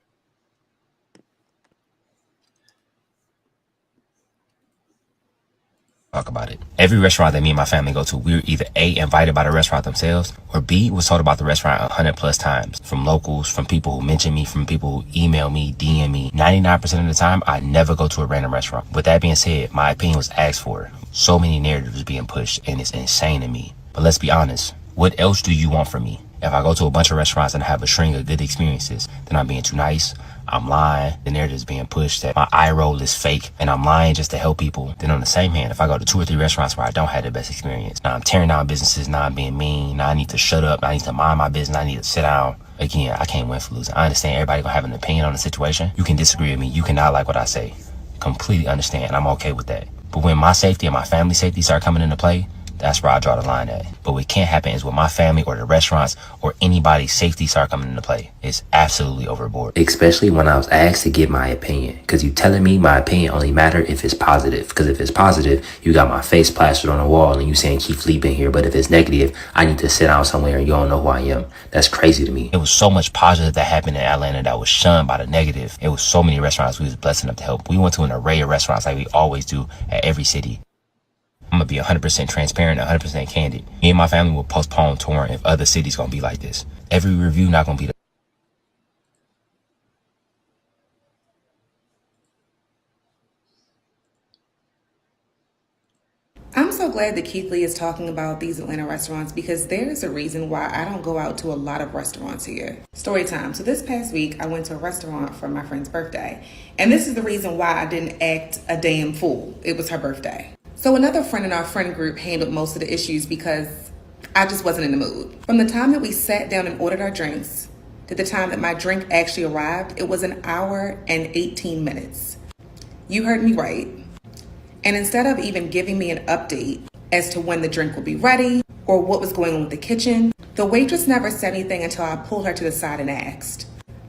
Talk about it. Every restaurant that me and my family go to, we were either A, invited by the restaurant themselves, or B, was told about the restaurant 100 plus times. From locals, from people who mention me, from people who email me, DM me. 99% of the time, I never go to a random restaurant. With that being said, my opinion was asked for. So many narratives being pushed, and it's insane to me. But let's be honest, what else do you want from me? If I go to a bunch of restaurants and have a string of good experiences, then I'm being too nice, I'm lying, the narrative is being pushed that my eye roll is fake and I'm lying just to help people. Then on the same hand, if I go to 2 or 3 restaurants where I don't have the best experience, now I'm tearing down businesses, now I'm being mean, now I need to shut up, now I need to mind my business, I need to sit down. Again, I can't win for losing. I understand everybody gonna have an opinion on the situation. You can disagree with me, you cannot like what I say. Completely understand, I'm okay with that. But when my safety and my family safety start coming into play, that's where I draw the line at. But what can't happen is with my family or the restaurants or anybody's safety start coming into play. It's absolutely overboard. Especially when I was asked to give my opinion. Because you telling me my opinion only matter if it's positive. Because if it's positive, you got my face plastered on the wall and you saying Keith Lee been here. But if it's negative, I need to sit down somewhere and you don't know who I am. That's crazy to me. It was so much positive that happened in Atlanta that was shunned by the negative. It was so many restaurants we was blessed enough to help. We went to an array of restaurants like we always do at every city. I'm gonna be 100% transparent, 100% candid. Me and my family will postpone touring if other cities gonna be like this. Every review not gonna be the I'm so glad that Keith Lee is talking about these Atlanta restaurants because there's a reason why I don't go out to a lot of restaurants here. Story time. So this past week, I went to a restaurant for my friend's birthday. And this is the reason why I didn't act a damn fool. It was her birthday. So another friend in our friend group handled most of the issues because I just wasn't in the mood. From the time that we sat down and ordered our drinks to the time that my drink actually arrived, it was an hour and 18 minutes. You heard me right. And instead of even giving me an update as to when the drink would be ready or what was going on with the kitchen, the waitress never said anything until I pulled her to the side and asked.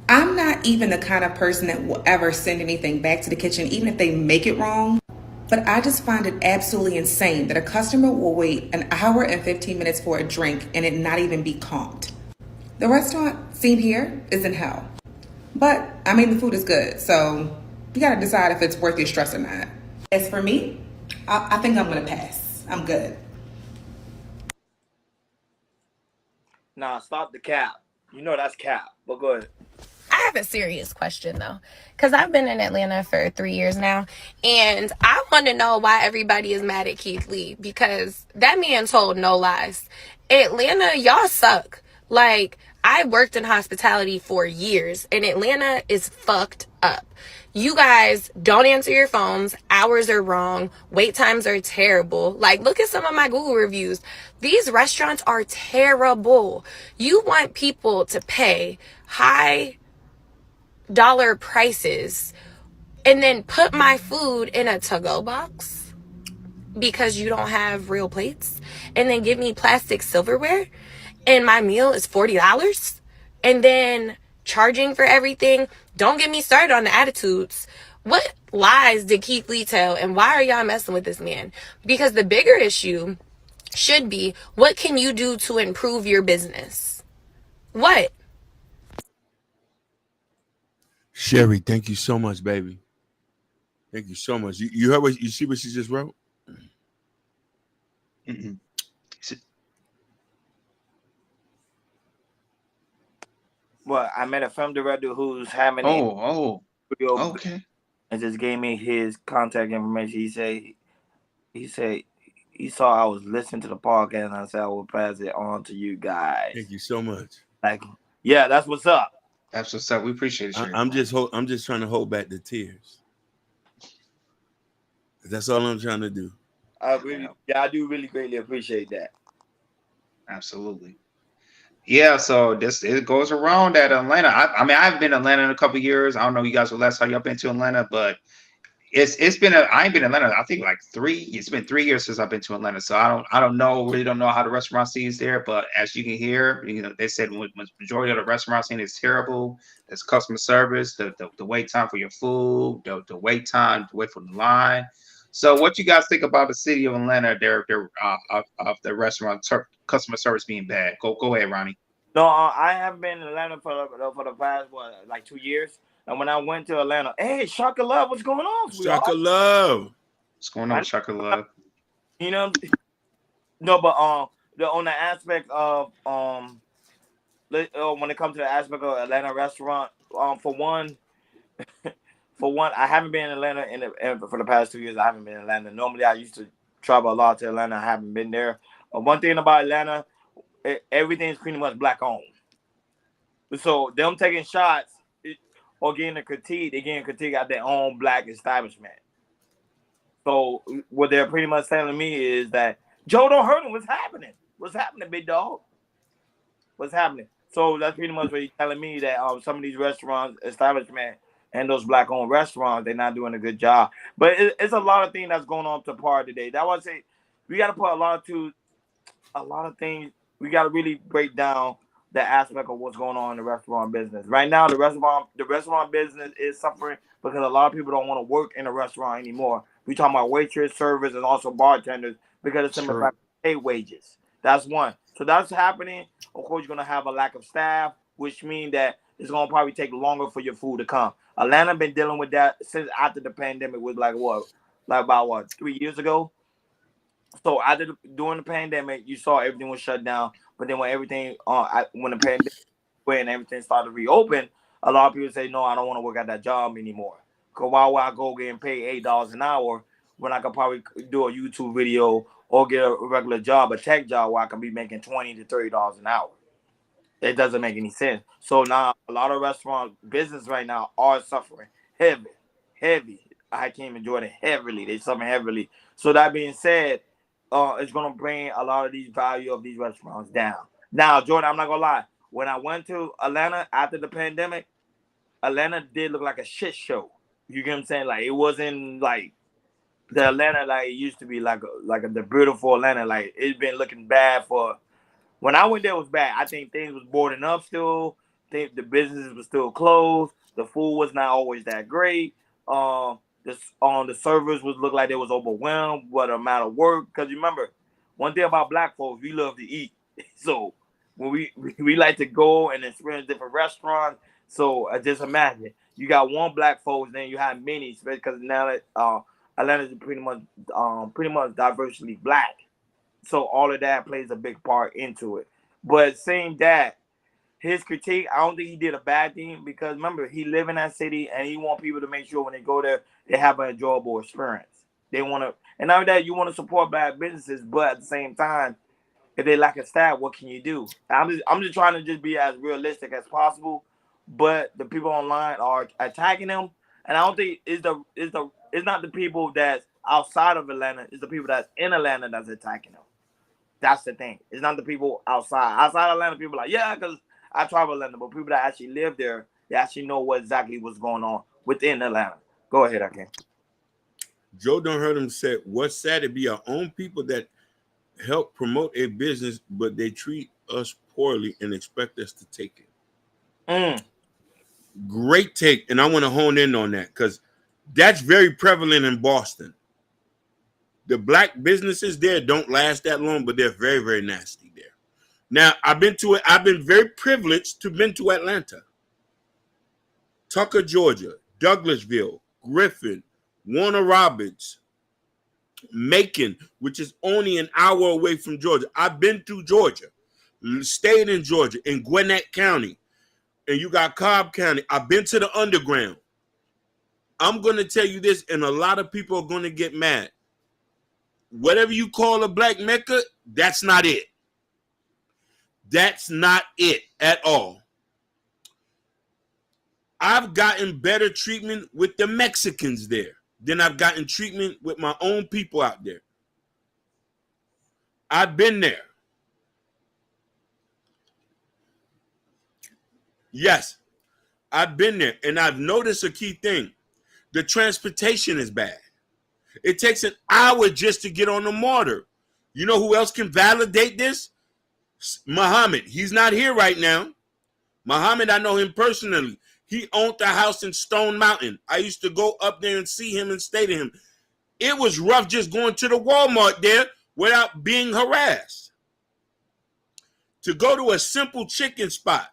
I'm not even the kind of person that will ever send anything back to the kitchen, even if they make it wrong. But I just find it absolutely insane that a customer will wait an hour and 15 minutes for a drink and it not even be comped. The restaurant scene here is in hell. But, I mean, the food is good, so you gotta decide if it's worth your stress or not. As for me, I think I'm gonna pass. I'm good. Nah, stop the cap. You know that's cap, but go ahead. I have a serious question though, because I've been in Atlanta for 3 years now, and I want to know why everybody is mad at Keith Lee, because that man told no lies. Atlanta, y'all suck. Like, I worked in hospitality for years, and Atlanta is fucked up. You guys don't answer your phones. Hours are wrong. Wait times are terrible. Like, look at some of my Google reviews. These restaurants are terrible. You want people to pay high dollar prices and then put my food in a to-go box because you don't have real plates, and then give me plastic silverware, and my meal is $40, and then charging for everything. Don't get me started on the attitudes. What lies did Keith Lee tell, and why are y'all messing with this man? Because the bigger issue should be, what can you do to improve your business? What? Sherry, thank you so much, baby. Thank you so much. You heard what you see what she just wrote? Mm-mm. Well, I met a film director who's having Okay. and just gave me his contact information. He said he saw I was listening to the podcast, and I said I will pass it on to you guys. Thank you so much. Like, yeah, that's what's up. That's what's up. We appreciate it, Sherry. I'm just trying to hold back the tears. That's all I'm trying to do. I do really greatly appreciate that. Absolutely. Yeah, so it goes around at Atlanta. I mean, I've been to Atlanta in a couple of years. I don't know you guys the last time y'all been to Atlanta, but it's been I ain't been to Atlanta. I think like it's been 3 years since I've been to Atlanta. So I don't know how the restaurant scene is there, but as you can hear, they said majority of the restaurant scene is terrible. There's customer service, the wait time for your food, the wait time to wait for the line. So what you guys think about the city of Atlanta, their of the restaurant customer service being bad? Go ahead, Ronnie. No, I have been in Atlanta for the past like 2 years. And when I went to Atlanta, hey, Shaka Love, what's going on? Shaka Love. What's going on, Shaka Love? You know, no, but on the aspect of when it comes to the aspect of Atlanta restaurant, for one, I haven't been in Atlanta for the past 2 years. I haven't been in Atlanta. Normally, I used to travel a lot to Atlanta. I haven't been there. One thing about Atlanta, everything's pretty much black owned. So them taking shots or getting a critique, they getting a critique at their own black establishment. So what they're pretty much telling me is that Joe don't hurt him. What's happening? What's happening, big dog? What's happening? So that's pretty much what he's telling me, that some of these restaurants, establishment, and those black-owned restaurants, they're not doing a good job. But it's a lot of things that's going on to par today. That was say we got to put a lot of things. We got to really break down the aspect of what's going on in the restaurant business right now. The restaurant business is suffering because a lot of people don't want to work in a restaurant anymore. We talking about waitress, servers, and also bartenders because it's simple True. fact pay wages. That's one. So that's happening. Of course, you're gonna have a lack of staff, which means that it's gonna probably take longer for your food to come. Atlanta been dealing with that since after the pandemic was like about what 3 years ago. So during the pandemic, you saw everything was shut down. But then when the pandemic went and everything started to reopen, a lot of people say, no, I don't want to work at that job anymore. Cause why would I go getting paid $8 an hour when I could probably do a YouTube video or get a regular job, a tech job, where I can be making $20 to $30 an hour? It doesn't make any sense. So now a lot of restaurant business right now are suffering heavy, heavy. I can't enjoy it heavily. They suffer heavily. So that being said, it's gonna bring a lot of these value of these restaurants down. Now, Jordan, I'm not gonna lie. When I went to Atlanta after the pandemic, Atlanta did look like a shit show. You get what I'm saying? Like it wasn't like the Atlanta like it used to be, the beautiful Atlanta. Like it's been looking bad for when I went there, it was bad. I think things was boarding up still. Think the businesses was still closed. The food was not always that great. The servers would look like they was overwhelmed with the amount of work. Because remember, one thing about black folks, we love to eat. So when we like to go and experience different restaurants. So just imagine you got one black folks, then you have many, especially because now that Atlanta is pretty much diversely black. So all of that plays a big part into it. But saying that, his critique, I don't think he did a bad thing because remember, he live in that city and he want people to make sure when they go there, they have an enjoyable experience. They want to, and not only that, you want to support black businesses, but at the same time, if they lack a staff, what can you do? I'm just trying to just be as realistic as possible. But the people online are attacking him, and I don't think it's not the people that's outside of Atlanta, it's the people that's in Atlanta that's attacking him. That's the thing. It's not the people outside. Outside Atlanta, people are like, yeah, because I travel Atlanta, but people that actually live there, they actually know exactly what's going on within Atlanta. Go ahead, okay. Joe don't heard him say, what's sad to be our own people that help promote a business, but they treat us poorly and expect us to take it. Great take. And I want to hone in on that because that's very prevalent in Boston. The black businesses there don't last that long, but they're very, very nasty there. Now, I've been to it. I've been very privileged to been to Atlanta, Tucker, Georgia, Douglasville, Griffin, Warner Robins, Macon, which is only an hour away from Georgia. I've been to Georgia, stayed in Georgia, in Gwinnett County, and you got Cobb County. I've been to the underground. I'm going to tell you this, and a lot of people are going to get mad. Whatever you call a black Mecca, that's not it. That's not it at all. I've gotten better treatment with the Mexicans there than I've gotten treatment with my own people out there. I've been there. Yes, I've been there, and I've noticed a key thing. The transportation is bad. It takes an hour just to get on the MARTA. You know who else can validate this? Muhammad. He's not here right now. Muhammad, I know him personally. He owned the house in Stone Mountain. I used to go up there and see him and stay to him. It was rough just going to the Walmart there without being harassed. To go to a simple chicken spot,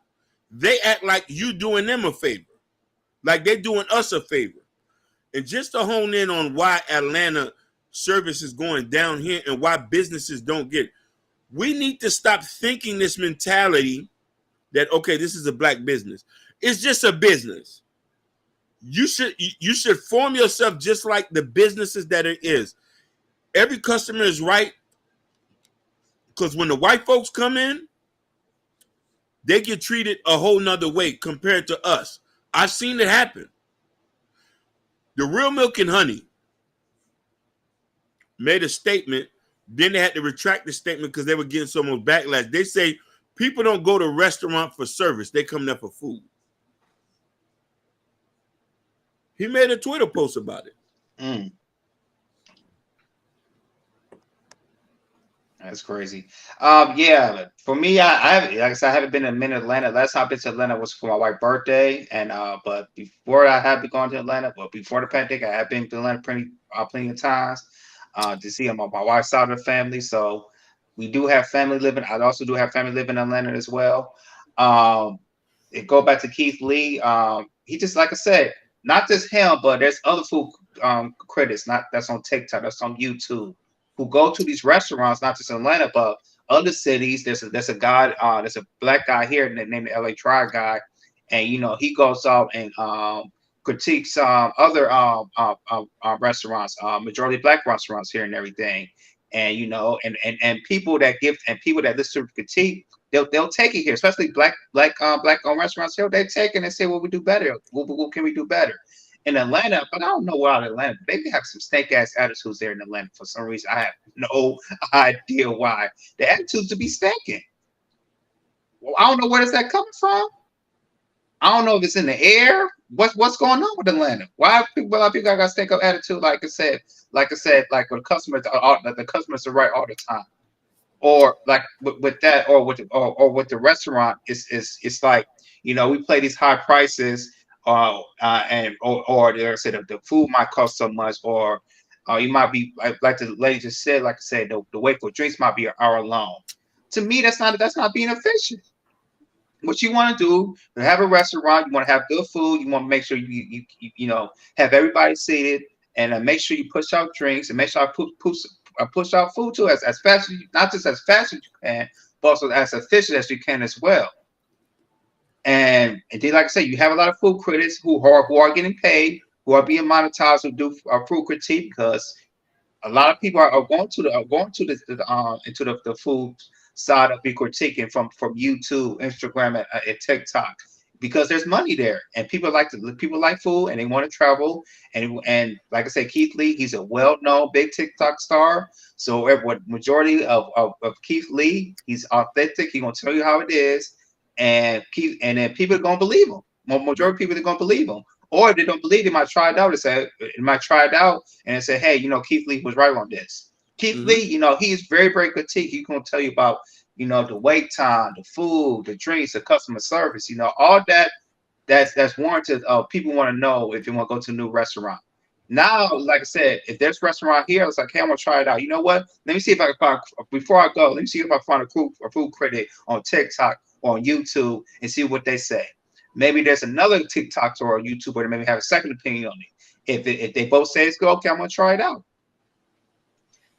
they act like you doing them a favor, like they're doing us a favor. And just to hone in on why Atlanta service is going down here and why businesses don't get it. We need to stop thinking this mentality that, okay, this is a black business. It's just a business. You should form yourself just like the businesses that it is. Every customer is right, because when the white folks come in, they get treated a whole nother way compared to us. I've seen it happen. The Real Milk and Honey made a statement, then they had to retract the statement because they were getting so much backlash. They say people don't go to a restaurant for service, they come there for food. He made a Twitter post about it. That's crazy. Yeah, for me, like I said, I haven't been in Atlanta. Last time I've been to Atlanta was for my wife's birthday, and but before I have been going to Atlanta, but before the pandemic, I have been to Atlanta plenty of times to see my wife's side of the family. So we do have family living. I also do have family living in Atlanta as well. It go back to Keith Lee. He just, like I said, not just him, but there's other food critics, not that's on TikTok, that's on YouTube, who go to these restaurants, not just in Atlanta, but other cities. There's a guy, there's a black guy here named the LA Try Guy, and he goes out and critiques other restaurants, majority black restaurants here and everything, and and people that listen to critique, they'll take it here, especially black owned restaurants here. They take it and say, well, we do better. What can we do better? In Atlanta, but I don't know why in Atlanta. They have some snake ass attitudes there in Atlanta for some reason. I have no idea why. The attitudes to be stinking. Well, I don't know where is that coming from. I don't know if it's in the air. What's going on with Atlanta? Why people got stink up attitude? Like I said, like when the customers are right all the time, or like with that, or with the restaurant, it's like we play these high prices. Or like I said, the food might cost so much, or you might be like the lady just said, like I said, the wait for drinks might be an hour long. To me, that's not being efficient. What you want to do, you have a restaurant, you want to have good food, you want to make sure you have everybody seated, and make sure you push out drinks, and make sure I push out food too, as fast as not just as fast as you can, but also as efficient as you can as well. And then, like I said, you have a lot of food critics who are getting paid, who are being monetized, who do food critique, because a lot of people are going to the food side of be critiquing from YouTube, Instagram, and TikTok, because there's money there, and people like food, and they want to travel, and like I said, Keith Lee, he's a well-known big TikTok star. So what majority of Keith Lee, he's authentic. He's gonna tell you how it is. And then people are gonna believe him. Majority of people are gonna believe him, or if they don't believe, they might try it out and say, hey, Keith Lee was right on this. Keith Lee, he is very, very critique. He's gonna tell you about the wait time, the food, the drinks, the customer service. All that's warranted. People want to know if you want to go to a new restaurant. Now, like I said, if there's a restaurant here, it's like, hey, I'm gonna try it out. You know what? Let me see if I can find, before I go, let me see if I find a food critic on TikTok or on YouTube and see what they say. Maybe there's another TikToker or a YouTuber that maybe have a second opinion on it. If they both say it's good, okay, I'm gonna try it out.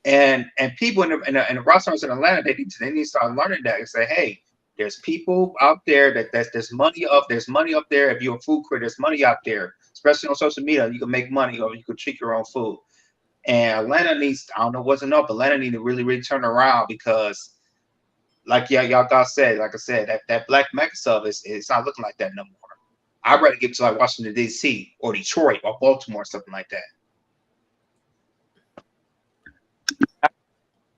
And people in the restaurants in Atlanta, they need to start learning that and say, hey, there's people out there there's money up there. If you're a food critic, there's money out there, especially on social media. You can make money, or you can treat your own food. And Atlanta needs, I don't know what's enough, but Atlanta need to really, really turn around, because like y'all guys said, like I said, that black mega sub it's not looking like that no more. I'd rather get to like Washington DC or Detroit or Baltimore or something like that.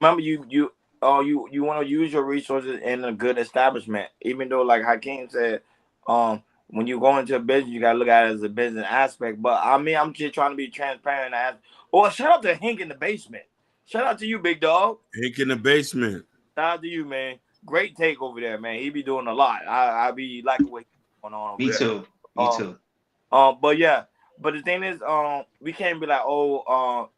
Remember, you want to use your resources in a good establishment, even though, like Hakeem said, when you go into a business, you gotta look at it as a business aspect. But I mean, I'm just trying to be transparent. Shout out to Hink in the basement. Shout out to you, big dog. Hink in the basement. Shout out to you, man. Great take over there, man. He be doing a lot. I be liking what he's going on. Me too. But yeah. But the thing is, we can't be like,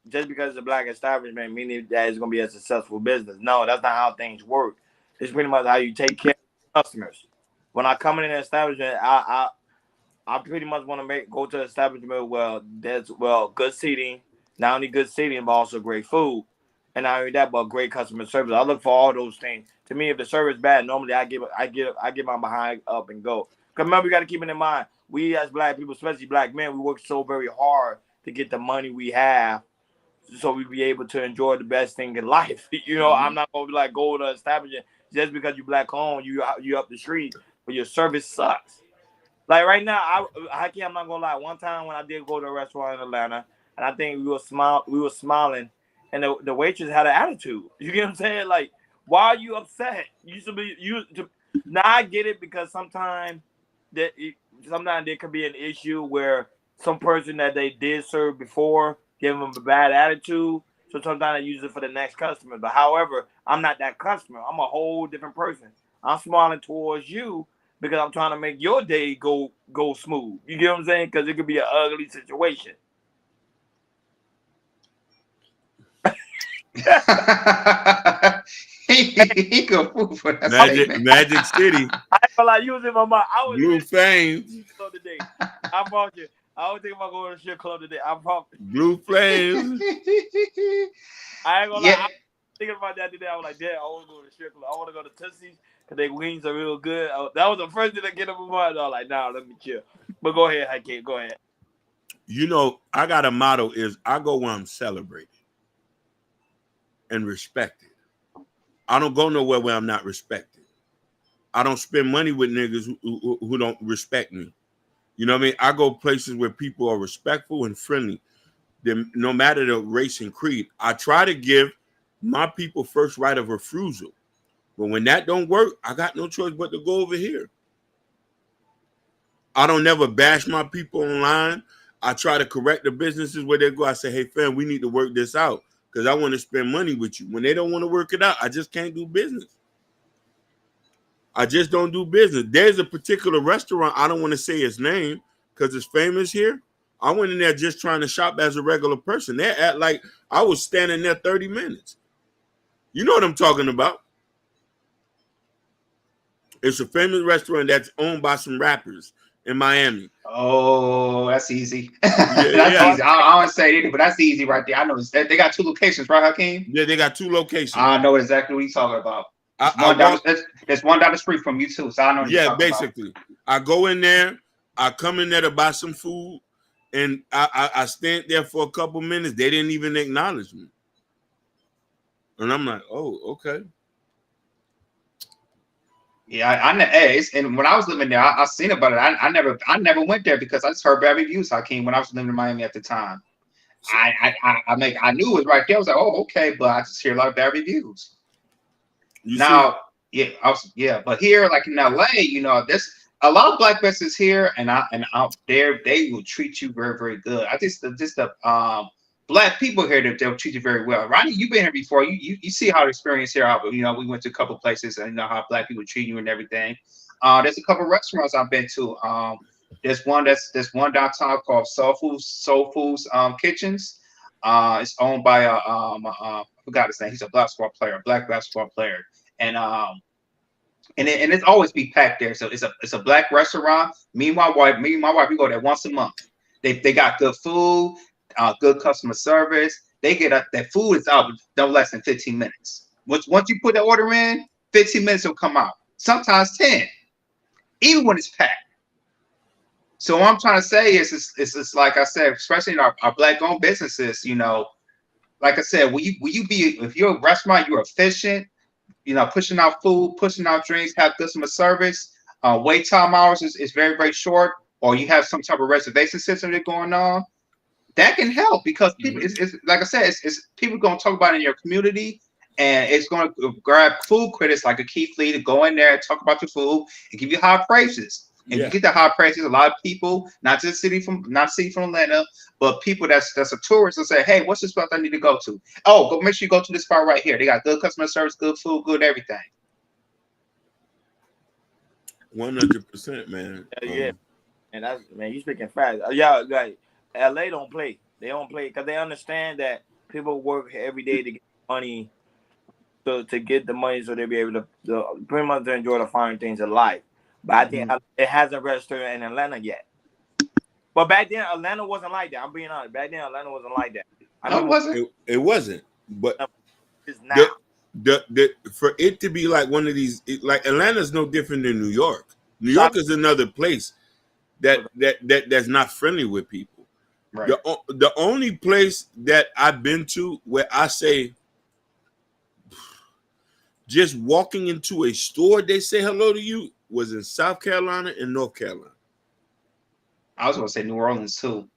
just because it's a black establishment, meaning that it's gonna be a successful business. No, that's not how things work. It's pretty much how you take care of customers. When I come in an establishment, I pretty much want to go to an establishment where there's good seating, Not only good seating, but also great food. And not only that, but great customer service. I look for all those things. To me, if the service bad, normally I get my behind up and go. Because remember, we got to keep it in mind. We as black people, especially black men, we work so very hard to get the money we have, so we be able to enjoy the best thing in life. I'm not gonna be like go to establishment just because you black owned, you up the street, but your service sucks. Like right now, I'm not gonna lie. One time when I did go to a restaurant in Atlanta, and I think we were smiling, and the waitress had an attitude. You get what I'm saying? Like, why are you upset? You should be Now I get it because sometimes there could be an issue where some person that they did serve before give them a bad attitude. So sometimes I use it for the next customer. But however, I'm not that customer. I'm a whole different person. I'm smiling towards you because I'm trying to make your day go smooth. You get what I'm saying? Because it could be an ugly situation. He go fool for that statement. Magic City. I ain't gonna lie, you was in my mind. I was Blue Flames. today. I brought you. I was thinking about going to the strip club today. I brought Blue Flames. I ain't gonna lie. I was thinking about that today. I was like, damn, I want to go to the strip club. I want to go to Tootsie's because their wings are real good. That was the first thing that get up in my mind. I was like, nah, let me chill. But go ahead, Keke. Go ahead. I got a motto is I go where I'm celebrated and respected. I don't go nowhere where I'm not respected. I don't spend money with niggas who don't respect me. You know what I mean? I go places where people are respectful and friendly. No matter the race and creed. I try to give my people first right of refusal. But when that don't work, I got no choice but to go over here. I don't never bash my people online. I try to correct the businesses where they go. I say, hey, fam, we need to work this out because I want to spend money with you. When they don't want to work it out, I just can't do business. I just don't do business. There's a particular restaurant, I don't want to say its name because it's famous here. I went in there just trying to shop as a regular person. They act like I was standing there 30 minutes. You know what I'm talking about. It's a famous restaurant that's owned by some rappers in Miami. Oh, that's easy. Yeah. Easy. I don't want to say anything, but that's easy right there. I know they got 2 locations, right, Hakeem? Yeah, they got 2 locations. I know exactly what you're talking about. There's one down the street from you too, so I know what you're talking basically. I go in there, I come in there to buy some food, and I stand there for a couple minutes. They didn't even acknowledge me. And I'm like, oh, okay. Yeah, and when I was living there, I seen about it. I never went there because I just heard bad reviews. Hakeem, when I was living in Miami at the time, I knew it was right there. I was like, oh, okay, but I just hear a lot of bad reviews. But here, like in LA, there's a lot of black businesses here, and out there, they will treat you very, very good. I think the black people here, they'll treat you very well. Ronnie, you've been here before. You see how the experience here. We went to a couple places and how black people treat you and everything. There's a couple restaurants I've been to. There's one downtown called Soul Foods Kitchens. It's owned by I forgot his name. He's a black basketball player, and it's always be packed there. So it's a black restaurant. Me and my wife, we go there once a month. They got good food. Good customer service. They get up. That food is out no less than 15 minutes. Once you put the order in, 15 minutes will come out. Sometimes 10, even when it's packed. So what I'm trying to say is like I said, especially in our black-owned businesses. Like I said, if you're a restaurant, you're efficient. Pushing out food, pushing out drinks, have customer service. Wait time hours is very, very short, or you have some type of reservation system that's going on. That can help because people, it's like I said, it's people going to talk about it in your community, and it's going to grab food critics like a Keith Lee to go in there and talk about your food and give you high prices. And you get the high prices, a lot of people, not city from Atlanta, but people that's a tourist will say, hey, what's the spot I need to go to? Oh, go make sure you go to this spot right here. They got good customer service, good food, good everything. 100%, man. Yeah. And that's, man, you speaking fast. Yeah, like LA don't play. They don't play because they understand that people work every day to get money, to get the money so they'll be able to pretty much enjoy the fine things of life. But I think it hasn't registered in Atlanta yet. But back then, Atlanta wasn't like that. I'm being honest. Back then, Atlanta wasn't like that. I No, it remember wasn't. It wasn't. But it's now. the for it to be like one of these, like Atlanta's no different than New York. New Shop York is another place that's not friendly with people. Right. The only place that I've been to where I say just walking into a store they say hello to you was in South Carolina and North Carolina. I was gonna say New Orleans too.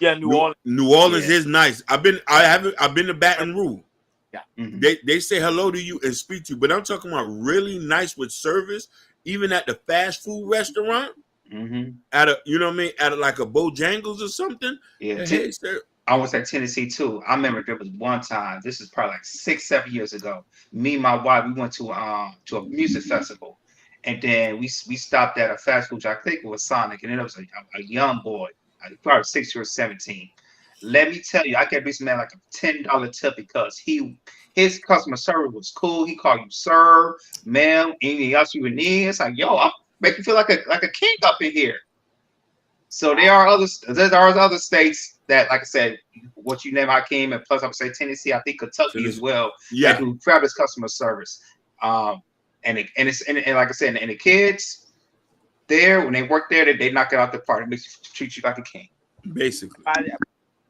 Yeah, New Orleans. New Orleans Yeah. is nice. I've been to Baton Rouge. Yeah. Mhm. They say hello to you and speak to you, but I'm talking about really nice with service, even at the fast food restaurant, Mhm. at a you know what I mean, at like a Bojangles or something. Yeah. Hey, sir. I was at Tennessee too. I remember there was one time. This is probably like 6, 7 years ago. Me and my wife, we went to a music festival, and then we stopped at a fast food. I think it was Sonic, and then it was a young boy, probably 16 or 17. Let me tell you, I gave this man like a $10 tip because his customer service was cool. He called you sir, ma'am, anything else you would need. It's like, yo, I'm making you feel like a king up in here. So there are other states that, like I said, what you name Hakeem, and plus I would say Tennessee, I think Kentucky as well, that Yeah, do fabulous customer service. And like I said, and the kids there when they work there, they knock it out the park. It makes you treat you like a king. basically.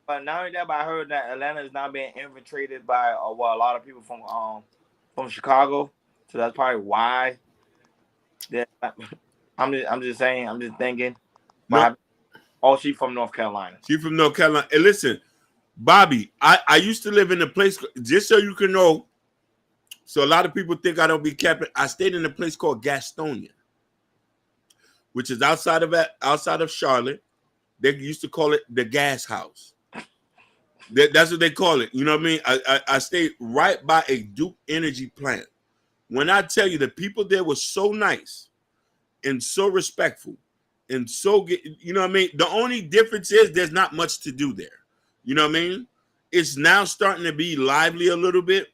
But not only that, but I heard that Atlanta is now being infiltrated by a lot of people from Chicago. So that's probably why. That I'm just saying. I'm just thinking. No, Oh, she's from North Carolina. she from North Carolina. And listen, Bobby, I used to live in a place, just so you can know. So a lot of people think I don't be capping. I stayed in a place called Gastonia, which is outside of Charlotte. They used to call it the gas house. That's what they call it. You know what I mean? I stayed right by a Duke Energy plant. When I tell you the people there were so nice and so respectful and so you know what I mean? The only difference is there's not much to do there. You know what I mean? It's now starting to be lively a little bit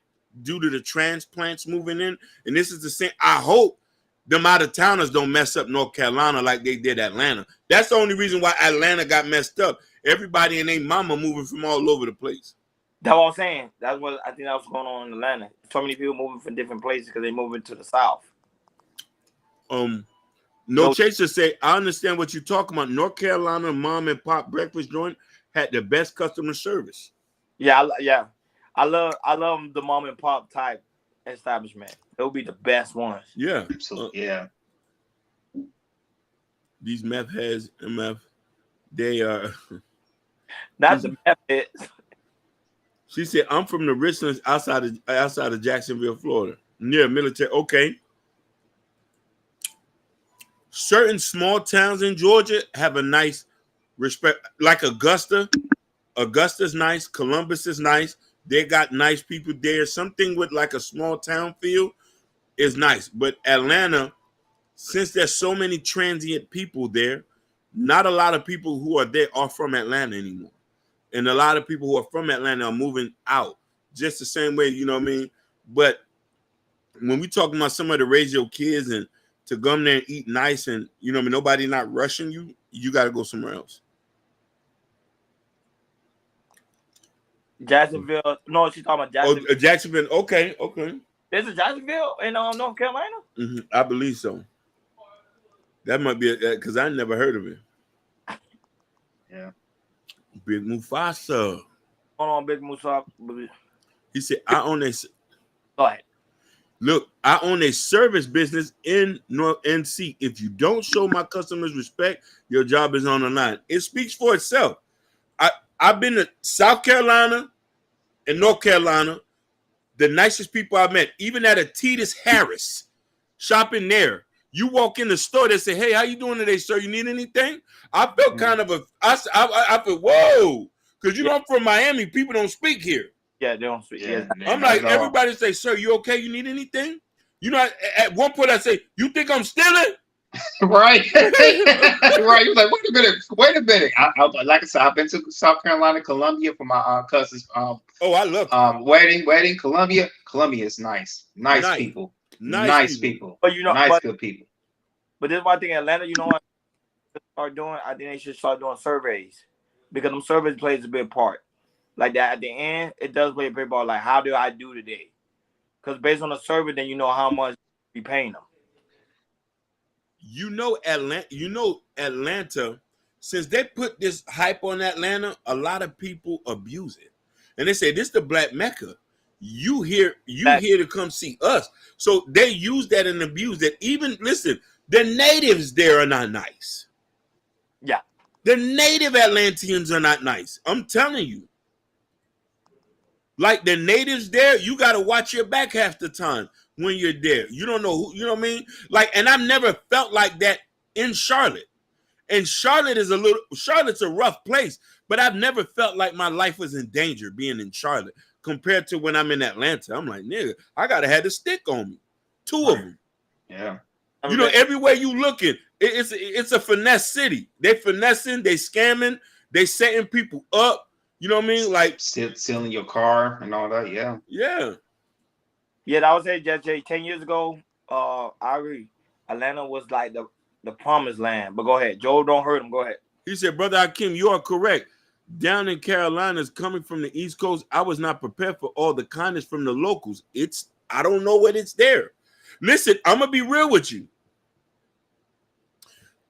due to the transplants moving in. And this is the same. I hope them out of towners don't mess up North Carolina like they did Atlanta. That's the only reason why Atlanta got messed up. Everybody and their mama moving from all over the place. That's what I'm saying. That's what I think that was going on in Atlanta. So many people moving from different places because they moving to the South. No Chaser say, I understand what you're talking about. North Carolina mom and pop breakfast joint had the best customer service. Yeah. I love the mom and pop type establishment. They'll be the best ones. Yeah. Absolutely. Yeah. These meth heads, MF, they are. Not the meth heads. She said, I'm from the Richlands outside of Jacksonville, Florida. Near military. Okay. Certain small towns in Georgia have a nice respect, like Augusta. Augusta's nice. Columbus is nice. They got nice people there. Something with like a small town feel is nice. But Atlanta, since there's so many transient people there, not a lot of people who are there are from Atlanta anymore. And a lot of people who are from Atlanta are moving out. Just the same way, you know what I mean? But when we talking about somebody to raise your kids and to come there and eat nice and, you know what I mean, nobody not rushing you, you got to go somewhere else. Jacksonville. No, she's talking about Jacksonville. Oh, Jacksonville. Okay. There's a Jacksonville in North Carolina? Mm-hmm. I believe so. That might be because I never heard of it. Yeah. Big Mufasa. Hold on, Big Musa. He said, I own a. Go ahead. Look, I own a service business in North NC. If you don't show my customers respect, your job is on the line. It speaks for itself. I've been to South Carolina and North Carolina. The nicest people I met, even at a Titus Harris, shopping there. You walk in the store, they say, hey, how you doing today, sir? You need anything? I felt kind of I felt, whoa. Because you know I'm from Miami. People don't speak here. Yeah, they don't speak. Yeah. I'm like, everybody say, sir, you okay? You need anything? You know, at one point I say, you think I'm stealing? Right. Right. You're like, wait a minute. Like I said, I've been to South Carolina, Columbia for my cousin's I love wedding. Columbia is nice. Nice people. Nice people. But you know, good people. But this is one thing in Atlanta, you know what start doing? I think they should start doing surveys. Because them surveys plays a big part. like that at the end, it does play a big part. Like, how do I do today? Because based on the service, then you know how much you paying them. Atlanta, since they put this hype on Atlanta, a lot of people abuse it. And they say this is the Black Mecca. You here to come see us. So they use that and abuse that. Even listen, the natives there are not nice. Yeah. The native Atlanteans are not nice. I'm telling you. Like the natives there, you got to watch your back half the time when you're there. You don't know who, you know what I mean? Like, and I've never felt like that in Charlotte. And Charlotte's a rough place, but I've never felt like my life was in danger being in Charlotte compared to when I'm in Atlanta. I'm like, nigga, I got to have a stick on me. Two of them. Yeah. You know, everywhere you looking, it's a finesse city. They finessing, they scamming, they setting people up. You know what I mean? Like stealing your car and all that. Yeah. Yeah. Yeah, I would say, Jay, 10 years ago, I agree. Atlanta was like the promised land. But go ahead. Joe, don't hurt him. Go ahead. He said, Brother Hakeem, you are correct. Down in Carolinas, coming from the East Coast, I was not prepared for all the kindness from the locals. I don't know what it's there. Listen, I'm going to be real with you.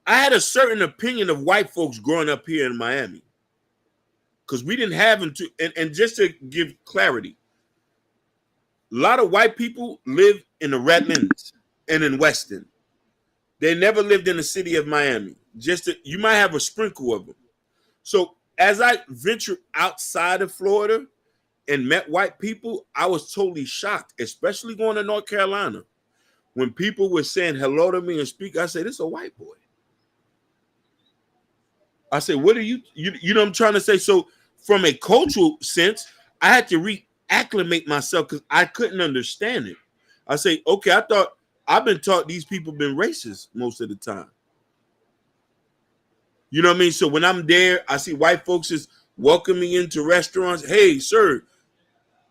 I had a certain opinion of white folks growing up here in Miami. Because we didn't have them to, and just to give clarity, a lot of white people live in the Redlands and in Weston. They never lived in the city of Miami. You might have a sprinkle of them. So as I ventured outside of Florida and met white people, I was totally shocked, especially going to North Carolina. When people were saying hello to me and speak, I said, this is a white boy. I said, what are you know what I'm trying to say? So from a cultural sense, I had to reacclimate myself because I couldn't understand it. I say, okay, I've been taught these people been racist most of the time. You know what I mean? So when I'm there, I see white folks is welcoming me into restaurants. Hey, sir,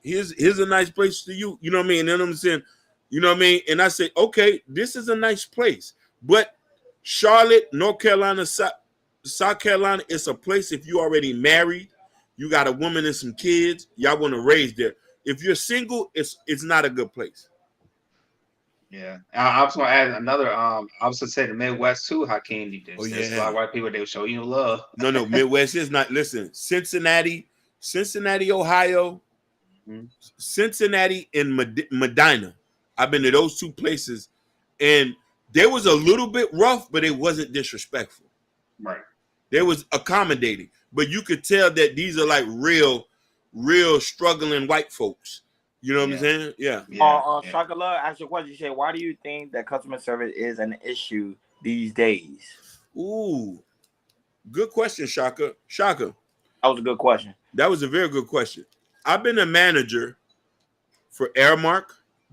here's a nice place to you. You know what I mean? And then I'm saying, you know what I mean? And I say, okay, this is a nice place. But Charlotte, North Carolina, South Carolina, it's a place if you already married, you got a woman and some kids, y'all want to raise there. If you're single, it's not a good place. Yeah, I was going to add another. I was going to say the Midwest too. Hakeem, there's a lot of white people. They will show you love. No, Midwest is not. Listen, Cincinnati, Ohio, Cincinnati, and Medina. I've been to those two places, and they was a little bit rough, but it wasn't disrespectful. Right. They was accommodating, but you could tell that these are like real struggling white folks. You know what I'm saying? Yeah. Shaka Love asked you a question. She said, why do you think that customer service is an issue these days? Ooh, good question, Shaka. That was a good question. That was a very good question. I've been a manager for Airmark,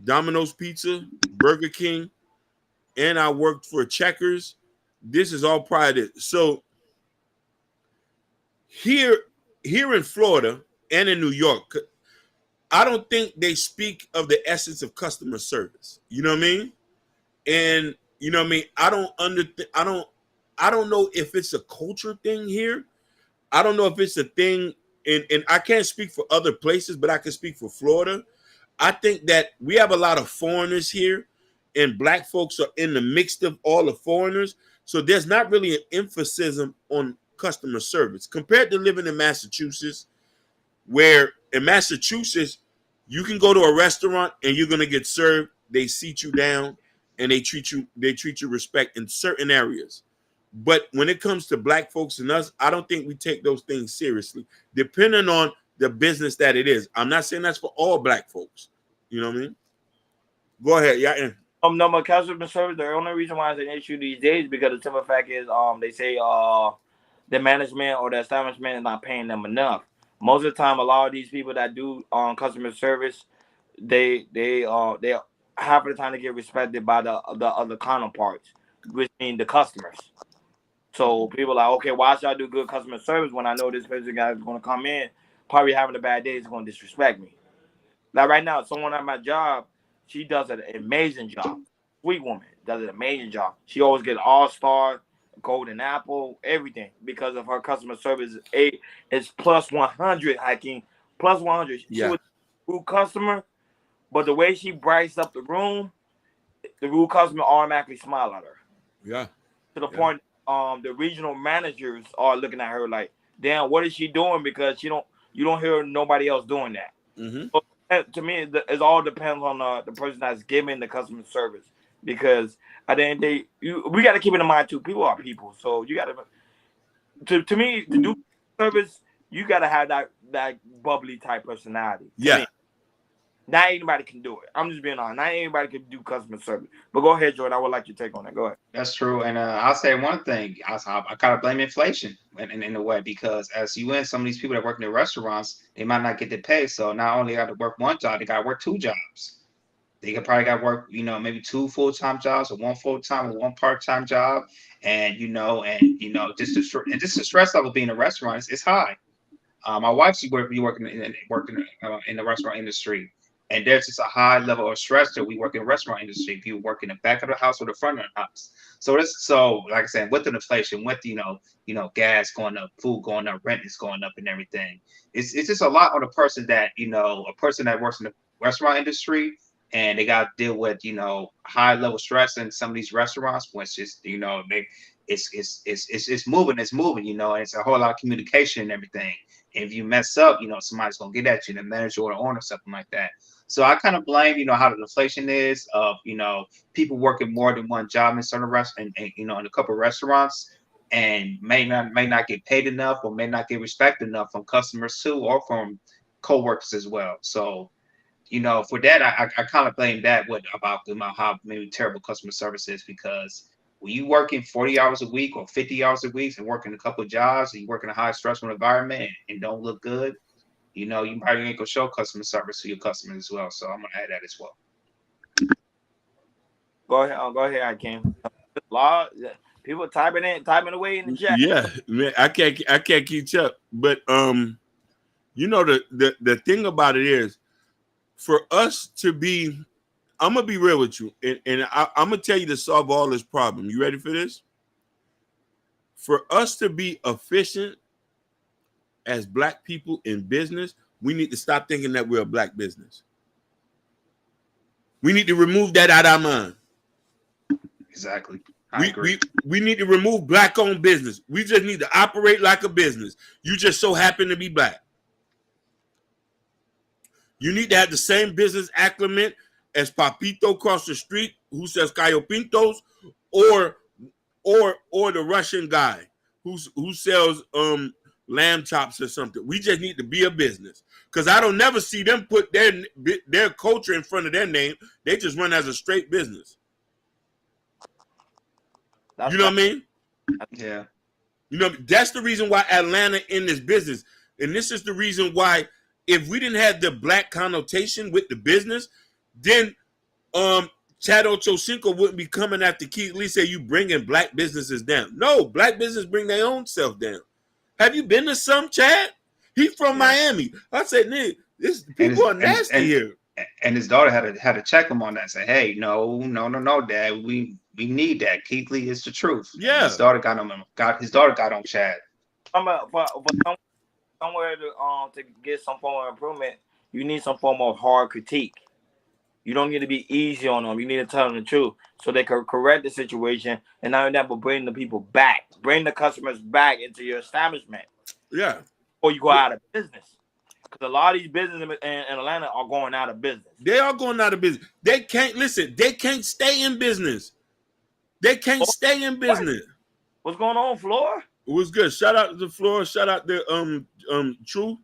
Domino's Pizza, Burger King, and I worked for Checkers. This is all prior to. So here in Florida and in New York, I don't think they speak of the essence of customer service. You know what I mean? And you know what I mean? I don't know if it's a culture thing here. I don't know if it's a thing, and I can't speak for other places, but I can speak for Florida. I think that we have a lot of foreigners here, and black folks are in the mix of all the foreigners. So there's not really an emphasis on customer service compared to living in Massachusetts, where in Massachusetts, you can go to a restaurant and you're going to get served. They seat you down and they treat you respect in certain areas. But when it comes to black folks and us, I don't think we take those things seriously, depending on the business that it is. I'm not saying that's for all black folks. You know what I mean? Go ahead. Yeah. No, but customer service, the only reason why it's an issue these days because the simple fact is they say the management or the establishment is not paying them enough. Most of the time, a lot of these people that do customer service, they half of the time they get respected by the other counterparts, which mean the customers. So people are like, okay, why should I do good customer service when I know this person guy is going to come in, probably having a bad day, is going to disrespect me. Like right now, someone at my job, she does an amazing job. Sweet woman does an amazing job. She always gets all-star, golden apple, everything because of her customer service. It's plus 100 hiking plus 100. She Yeah. was a rude customer, but the way she brights up the room, the rude customer automatically smile at her. Yeah. To the point, the regional managers are looking at her like, damn, what is she doing? Because you don't hear nobody else doing that. Mm-hmm. So, to me, it all depends on the person that's giving the customer service. Because at the end of the day, we got to keep it in mind too. People are people, so you got to me to do service, you got to have that bubbly type personality. To Yeah. me. Not anybody can do it. I'm just being honest. Not anybody can do customer service. But go ahead, Jordan. I would like your take on that. Go ahead. That's true, and I'll say one thing. I kind of blame inflation in a way, because as you in some of these people that work in the restaurants, they might not get the pay. So not only got to work one job, they got to work two jobs. They could probably got to work, maybe two full-time jobs, or one full-time or one part-time job, and just the stress level being in a restaurant is high. My wife, she working in the restaurant industry, and there's just a high level of stress that we work in the restaurant industry. If you work in the back of the house or the front of the house, so like I said, with the inflation, with gas going up, food going up, rent is going up, and everything. It's just a lot on a person that works in the restaurant industry, and they got to deal with high level stress in some of these restaurants, which is it's moving, and it's a whole lot of communication and everything. If you mess up, somebody's gonna get at you, the manager or the owner, something like that. So I kind of blame, how the inflation is of, people working more than one job in certain restaurants, and in a couple of restaurants, and may not get paid enough, or may not get respect enough from customers too, or from coworkers as well. So, for that, I kind of blame that about how maybe terrible customer service is, because when you working 40 hours a week or 50 hours a week and working a couple of jobs, and you work in a high stressful environment and don't look good, you probably ain't gonna show customer service to your customers as well. So I'm gonna add that as well. Go ahead. Go ahead, I can. People typing away in the chat. Yeah, man, I can't keep up. But the thing about it is, for us to be, I'm gonna be real with you, and I'm gonna tell you to solve all this problem. You ready for this? For us to be efficient as Black people in business, we need to stop thinking that we're a Black business. We need to remove that out of our mind. Exactly. I agree. We need to remove Black-owned business. We just need to operate like a business. You just so happen to be Black. You need to have the same business acumen as Papito across the street who sells Gallo Pintos, or the Russian guy who sells lamb chops or something. We just need to be a business, because I don't never see them put their culture in front of their name. They just run as a straight business. You know what I mean? Yeah. That's the reason why Atlanta in this business, and this is the reason why, if we didn't have the Black connotation with the business, then Chad Ochocinco wouldn't be coming after Keith Lee, say you bringing Black businesses down. No, Black business bring their own self down. Have you been to some, Chad? He's from Miami. I said, nigga, people are nasty here. And his daughter had to check him on that. Say, hey, no, Dad, we need that. Keith Lee is the truth. Yeah, his daughter got on Chad. Somewhere to get some form of improvement, you need some form of hard critique. You don't need to be easy on them. You need to tell them the truth so they can correct the situation, and not only that, but bring the people back, bring the customers back into your establishment. Yeah, or you go out of business. Because a lot of these businesses in Atlanta are going out of business. They are going out of business. They can't They can't stay in business. They can't stay in business. What's going on, Floor? It was good. Shout out to the Floor. Shout out to Truth.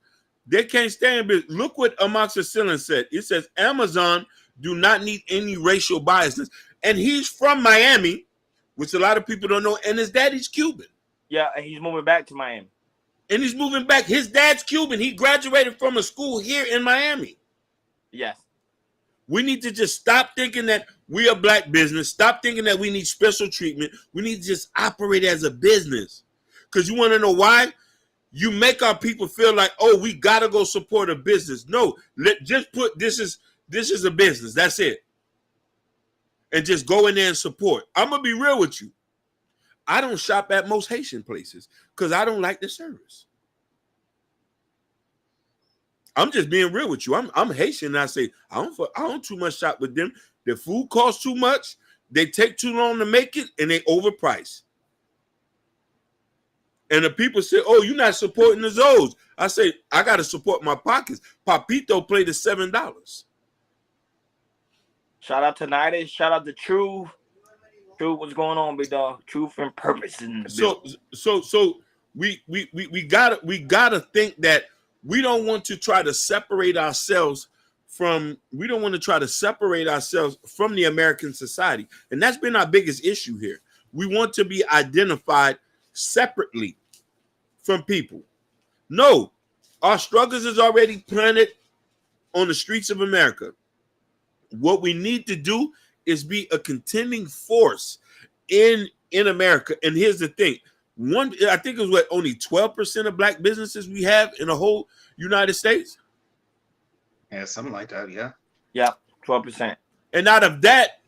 They can't stay in business. Look what Amoxicillin said. It says Amazon do not need any racial biases, and he's from Miami, which a lot of people don't know. And his daddy's Cuban. Yeah, and he's moving back to Miami. And he's moving back. His dad's Cuban. He graduated from a school here in Miami. Yes. We need to just stop thinking that we are Black business. Stop thinking that we need special treatment. We need to just operate as a business. Because you want to know why? You make our people feel like, oh, we got to go support a business. No, just put this is a business. That's it. And just go in there and support. I'm going to be real with you. I don't shop at most Haitian places because I don't like the service. I'm just being real with you. I'm Haitian, and I say I don't too much shop with them. The food costs too much. They take too long to make it, and they overprice. And the people say, "Oh, you're not supporting the Zoes." I say, "I got to support my pockets." Papito played at $7. Shout out to Nida. Shout out to Truth. Truth, what's going on, big dog? Truth and purpose in the building. So we gotta think that we don't want to try to separate ourselves from the American society, and that's been our biggest issue here. We want to be identified separately from people. No, our struggles is already planted on the streets of America. What we need to do is be a contending force in America. And here's the thing. I think it was only 12% of black businesses we have in the whole United States. Yeah, something like that. Yeah. Yeah, 12%. And out of that,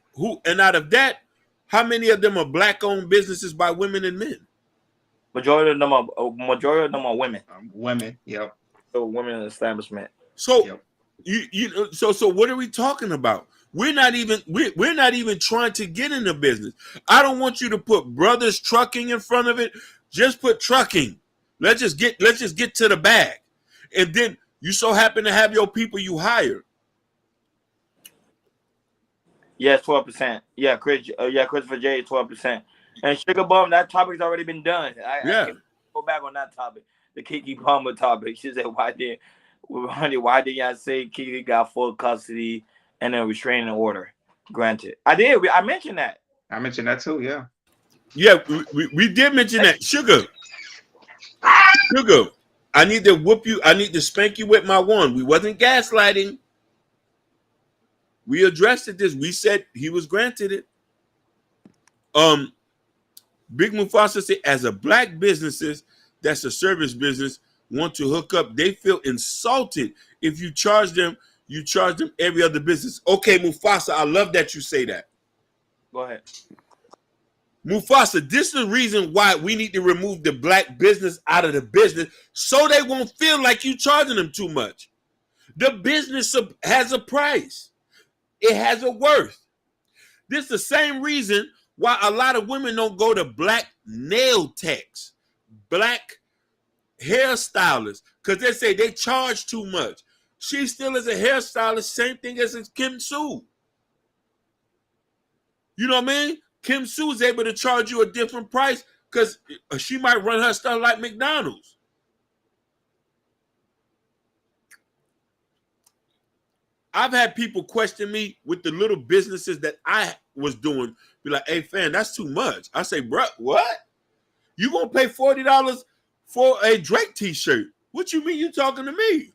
how many of them are black-owned businesses by women and men? Majority of them are women. Women. Yep. So women in the establishment. So Yep. So what are we talking about? We're not even trying to get into business. I don't want you to put Brothers Trucking in front of it. Just put trucking. Let's just get to the bag. And then you so happen to have your people you hire. Yes, 12%. Yeah, Christopher J, 12%. And Sugar Bum, that topic's already been done. I can go back on that topic. The Keke Palmer topic. She said, why did y'all say Keke got full custody and a restraining order granted? I did. I mentioned that. I mentioned that too. Yeah. Yeah, we did mention that. Sugar, I need to whoop you. I need to spank you with my one. We wasn't gaslighting. We addressed this. We said he was granted it. Big Mufasa said, as a black businesses, that's a service business, want to hook up, they feel insulted if you charge them every other business. Okay, Mufasa, I love that you say that. Go ahead. Mufasa, this is the reason why we need to remove the black business out of the business so they won't feel like you charging them too much. The business has a price. It has a worth. This is the same reason why a lot of women don't go to black nail techs, black hairstylists, because they say they charge too much. She still is a hairstylist, same thing as Kim Sue. You know what I mean? Kim Sue is able to charge you a different price because she might run her stuff like McDonald's. I've had people question me with the little businesses that I was doing, be like, hey, fam, that's too much. I say, bro, what? You gonna pay $40 for a Drake t-shirt? What you mean you talking to me?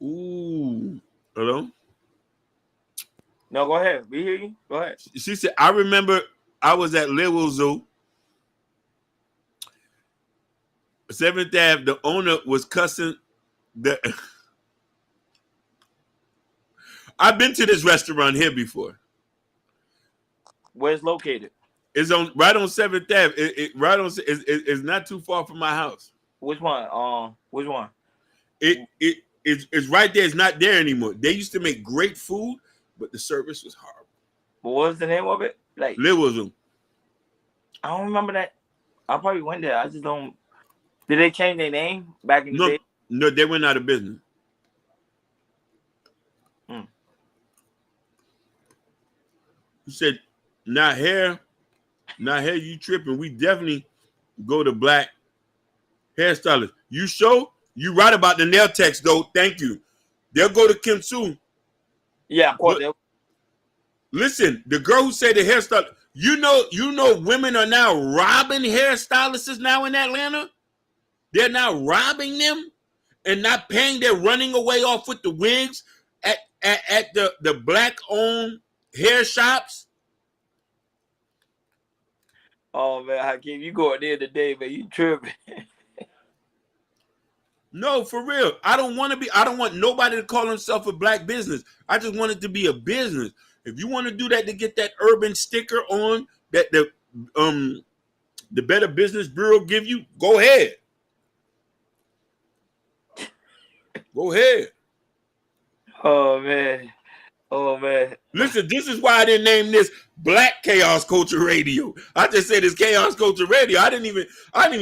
Ooh, hello? No, go ahead. We hear you. Go ahead. She said, I remember I was at Little Zoo, 7th Ave. The owner was cussing I've been to this restaurant here before. Where's it located? It's right on 7th Ave. It's not too far from my house. Which one? Which one? It's right there. It's not there anymore. They used to make great food, but the service was horrible. What was the name of it? Like Little Zoo. I don't remember that. I probably went there. I just don't. Did they change their name back in the day? No, they went out of business. You said, not here, you tripping. We definitely go to black hairstylists. You sure? You right about the nail techs, though. Thank you. They'll go to Kim Sue. Yeah, of course. Listen, the girl who said the hairstylist, you know women are now robbing hairstylists now in Atlanta? They're now robbing them and not paying. They're running away off with the wigs at the black-owned hair shops. Oh, man, Hakeem, you going there today, man. You tripping. No, for real. I don't want nobody to call himself a black business. I just want it to be a business. If you want to do that to get that urban sticker on, that the Better Business Bureau give you, go ahead. Go ahead. Oh man. Oh man. Listen, this is why I didn't name this Black Chaos Culture Radio. I just said it's Chaos Culture Radio. I didn't even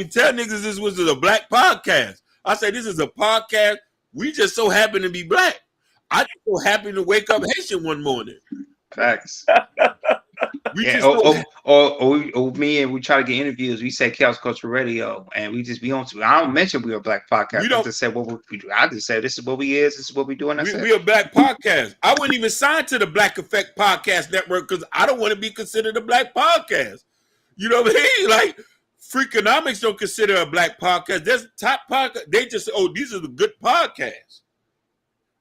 tell niggas this was a black podcast. I said this is a podcast. We just so happen to be black. I just so happen to wake up Haitian one morning. Facts. We Yeah, just me and we try to get interviews. We say Chaos Culture Radio, and we just be on. I don't mention we are a black podcast. We don't- I just said what we do. I just said this is what we is. This is what we do. And I said we a black podcast. I wouldn't even sign to the Black Effect Podcast Network because I don't want to be considered a black podcast. You know what I mean? Like Freakonomics don't consider a black podcast. There's top podcast. They just say, oh, these are the good podcasts.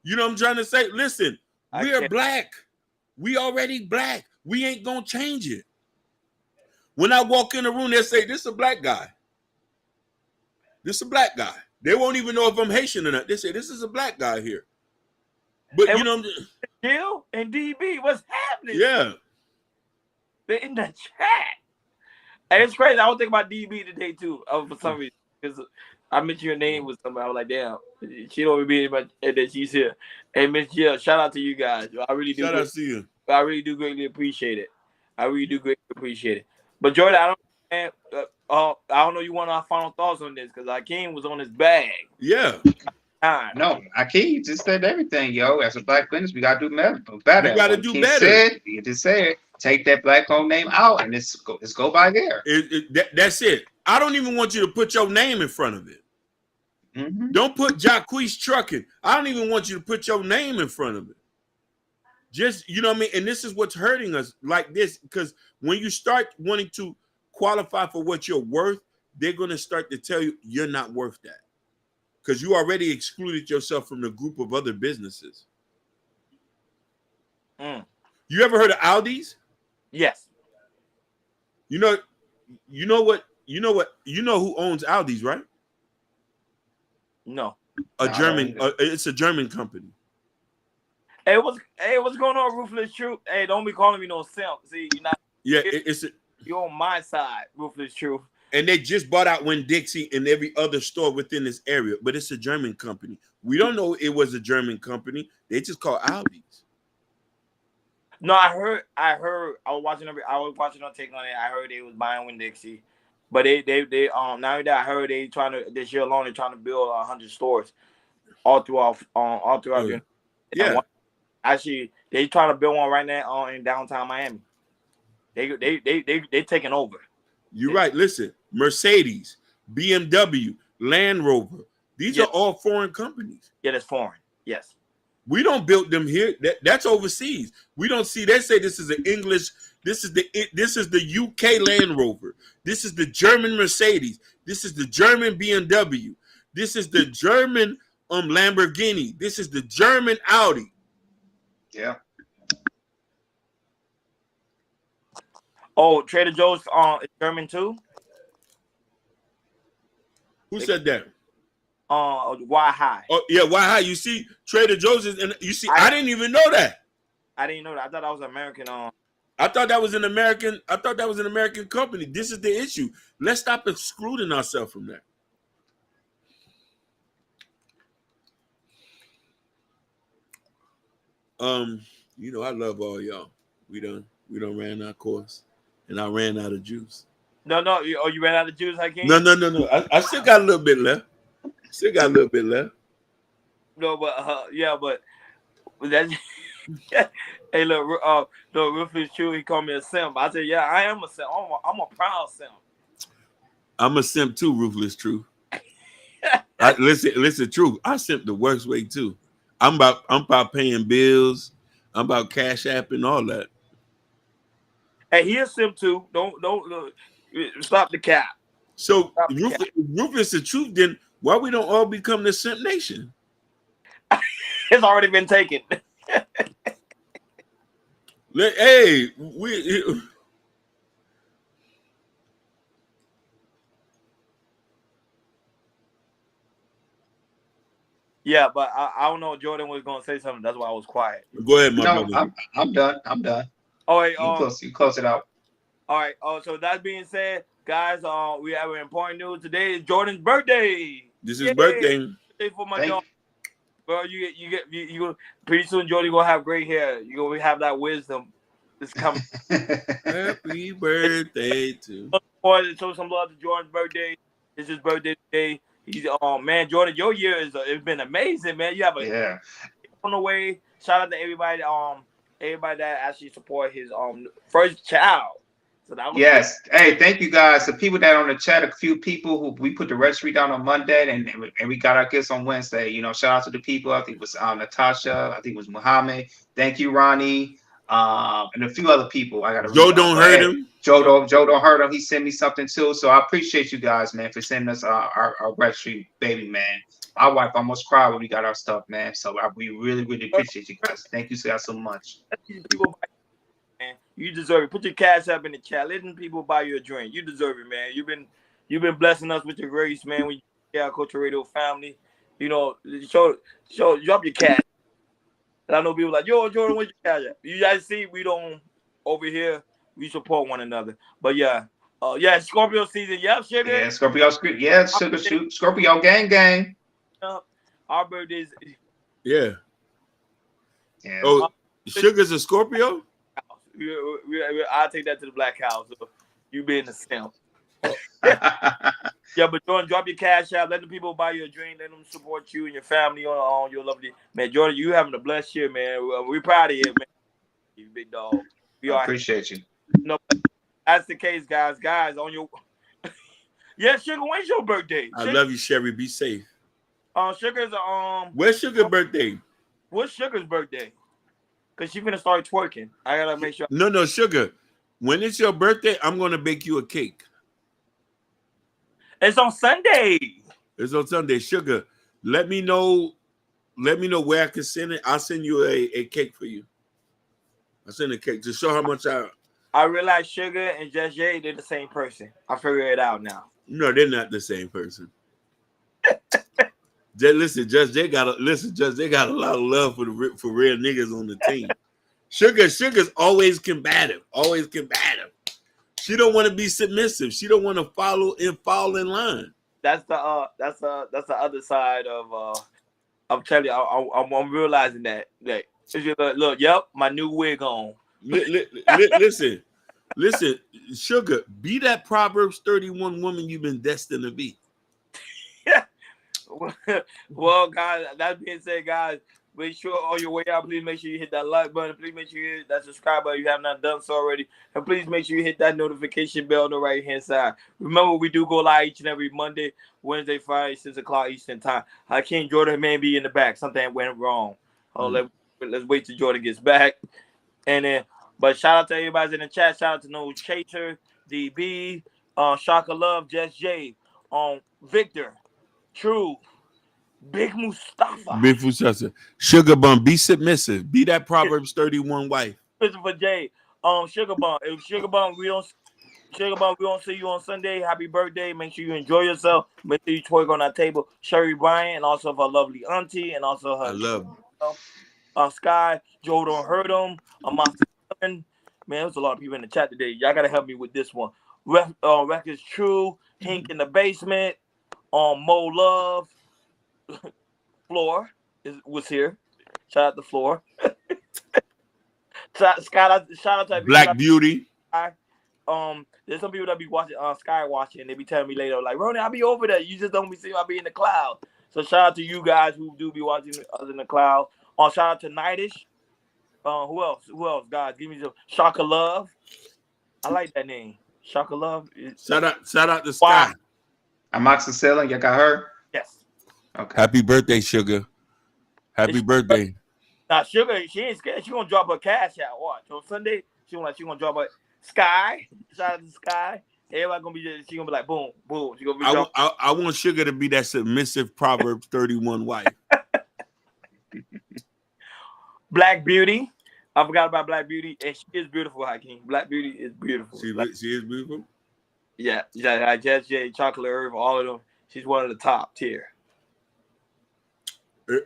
You know what I'm trying to say? Listen, we are black. We already black. We ain't gonna change it. When I walk in the room, they say, this is a black guy. This is a black guy. They won't even know if I'm Haitian or not. They say, this is a black guy here. But And you know, Jill and DB, what's happening? yeah. They're in the chat. And it's crazy. I was thinking about DB today too, for some reason. Because I mentioned your name with somebody. I was like, damn, she don't be much, and then she's here. Hey, Miss Jill, shout out to you guys. I really do. Shout out to you. I really do greatly appreciate it. I really do greatly appreciate it. But Jordan, I don't know. You want our final thoughts on this because Akeem was on his bag. Yeah. no. Akeem just said everything, yo. As a black business, we gotta do better. We gotta do better. You just said take that black owned name out and let's go by there. That's it. I don't even want you to put your name in front of it. Mm-hmm. Don't put Jacquees Trucking. I don't even want you to put your name in front of it. Just, you know what I mean? And this is what's hurting us like this, because when you start wanting to qualify for what you're worth, they're going to start to tell you you're not worth that because you already excluded yourself from the group of other businesses. You ever heard of Aldi's? Yes. You know who owns Aldi's, right? No. It's a German company. Hey, what's going on, Ruthless Truth? Hey, don't be calling me no simp. See, you're not. Yeah, You're on my side, Ruthless Truth. And they just bought out Winn-Dixie and every other store within this area, but it's a German company. We don't know it was a German company. They just call Aldi's. No, I heard. I was watching on Take on it. I heard they was buying Winn-Dixie, but they now that I heard this year alone they're trying to build 100 stores all throughout. Yeah. Actually, they trying to build one right now in downtown Miami. They taking over. You're right. Listen, Mercedes, BMW, Land Rover. These are all foreign companies. Yeah, that's foreign. Yes. We don't build them here. That's overseas. We don't see. They say this is an English. This is the UK Land Rover. This is the German Mercedes. This is the German BMW. This is the German Lamborghini. This is the German Audi. Yeah. Oh, Trader Joe's is German too. Who said that? Why High? Oh yeah, why high? You see, Trader Joe's is, and you see, I didn't even know that. I didn't know that. I thought that was American. I thought that was an American. I thought that was an American company. This is the issue. Let's stop excluding ourselves from that. I love all y'all. We done ran our course, and I ran out of juice. No. You ran out of juice, Hakeem? No. I still got a little bit left. No, but that's. Hey, look, Rufus True, he called me a simp. I said, yeah, I am a simp. I'm a proud simp. I'm a simp too, Ruthless True. Listen, True. I simp the worst way too. I'm about paying bills. I'm about Cash App and all that. Hey, he a simp too. Don't stop the cap. So Ruthless the Truth. Then why we don't all become the Simp Nation? It's already been taken. Hey, Yeah, but I don't know. Jordan was gonna say something. That's why I was quiet. Go ahead, my brother. I'm done. All right, you close it out. All right. So that being said, guys, we have an important news. Today is Jordan's birthday. This is Yay! birthday. Birthday for my Thank Jordan. Bro, you pretty soon Jordan gonna have great hair. You gonna have that wisdom. It's coming. Happy birthday to. Show some love to Jordan's birthday. It's his birthday today. He's man, Jordan, your year it's been amazing, man. You have a Yeah. on the way. Shout out to everybody that actually support his first child. So that was Yes. Hey, thank you guys. The people that on the chat, a few people who we put the registry down on Monday and we got our gifts on Wednesday. You know, shout out to the people. I think it was Natasha. I think it was Muhammad. Thank you, Ronnie. And a few other people. I got to Joe don't hurt him. Joe don't hurt him. He sent me something too. So I appreciate you guys, man, for sending us our registry baby, man. My wife almost cried when we got our stuff, man. So we really, really appreciate you guys. Thank you guys so much. people. Man, you deserve it. Put your cash up in the chat. Let them people buy you a drink. You deserve it, man. You've been blessing us with your grace, man. When you our Culture Radio family, you know, show drop your cash. And I know people like, yo, Jordan, where's your cash at? You guys see, we don't over here. We support one another. But yeah, Scorpio season. Yep, sugar. Yeah, Scorpio. Yeah, sugar shoot. Scorpio gang. Our birthdays. Yeah. Yeah. Oh, Sugar's a Scorpio? I'll take that to the Black House. So you being the simp. Yeah, but Jordan, drop your cash out. Let the people buy you a drink. Let them support you and your family on your lovely man. Jordan, you having a blessed year, man. We're proud of you, man. You big dog. I appreciate you. No, that's the case, guys. Guys, on your yeah, Sugar. When's your birthday? I love you, Sherry. Be safe. Sugar's Where's Sugar's birthday? What's Sugar's birthday? Cause she's gonna start twerking. I gotta make sure. No, Sugar. When it's your birthday, I'm gonna bake you a cake. It's on Sunday. It's on Sunday. Sugar, let me know where I can send it. I'll send you a cake for you. I'll send a cake to show how much I realize Sugar and Just Jay, they're the same person. I figure it out now. No, they're not the same person. Just Jay got a lot of love for real niggas on the team. Sugar's always combative. She don't want to be submissive. She don't want to fall in line. That's the other side of I'm telling you, I'm realizing that. Like, look, yep, my new wig on. Listen, Sugar, be that Proverbs 31 woman you've been destined to be. Well, guys, that being said, guys, make sure on your way out, please make sure you hit that like button. Please make sure you hit that subscribe button if you have not done so already. And please make sure you hit that notification bell on the right-hand side. Remember, we do go live each and every Monday, Wednesday, Friday, 6 o'clock Eastern time. Hakeem Jordan may be in the back. Something went wrong. Let's wait till Jordan gets back. And then, but shout out to everybody in the chat. Shout out to No Chaser, DB, Shaka Love, Just Jay, Victor, True, Big Mustafa. Sugar Bum, be submissive. Be that Proverbs 31 wife. Christopher J. Sugar Bum. If Sugar Bum, we don't see you on Sunday. Happy birthday. Make sure you enjoy yourself. Make sure you twerk on that table. Sherry Bryant, and also her lovely auntie, and also her I love Sky. Joe don't hurt him. Master. Man, there's a lot of people in the chat today. Y'all gotta help me with this one. Records True. Hink in the basement. Mo Love. Floor was here. Shout out to Floor. shout out to Black Beauty. There's some people that be watching Sky watching. They be telling me later, like, Ronnie, I'll be over there. You just don't be seeing I'll be in the cloud. So shout out to you guys who do be watching us in the cloud. Shout out to Nightish. Who else? Guys, give me some Shaka Love. I like that name. Shaka Love. Shout out to Sky. Amoxicillin, you got her? Yes. Okay. Happy birthday, Sugar. Happy birthday. Now, Sugar, she ain't scared. She gonna drop her cash out. Watch on Sunday. She gonna drop her Sky. Shout out to Sky. Everybody gonna be. She gonna be like boom, boom. She gonna be. I want Sugar to be that submissive Proverbs 31 wife. Black Beauty. I forgot about Black Beauty, and she is beautiful, Hakeem. Black Beauty is beautiful. She is beautiful. Yeah, Jess J, Chocolate Herb, all of them. She's one of the top tier.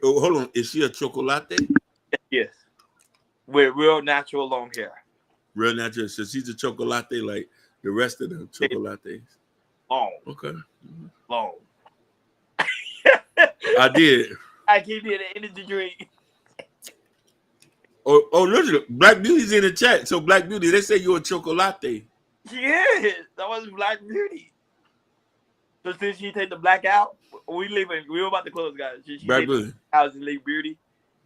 Hold on, is she a chocolate? Yes, with real natural long hair. Real natural. So she's a chocolate, like The rest of the chocolates. Long. Okay. Long. I did. I keep it an energy drink. Oh, listen, Black Beauty's in the chat. So Black Beauty, they say you're a chocolate. She is. That was Black Beauty. So since she take the black out, we leaving. We were about to close, guys. She Black Beauty. House and leave Beauty.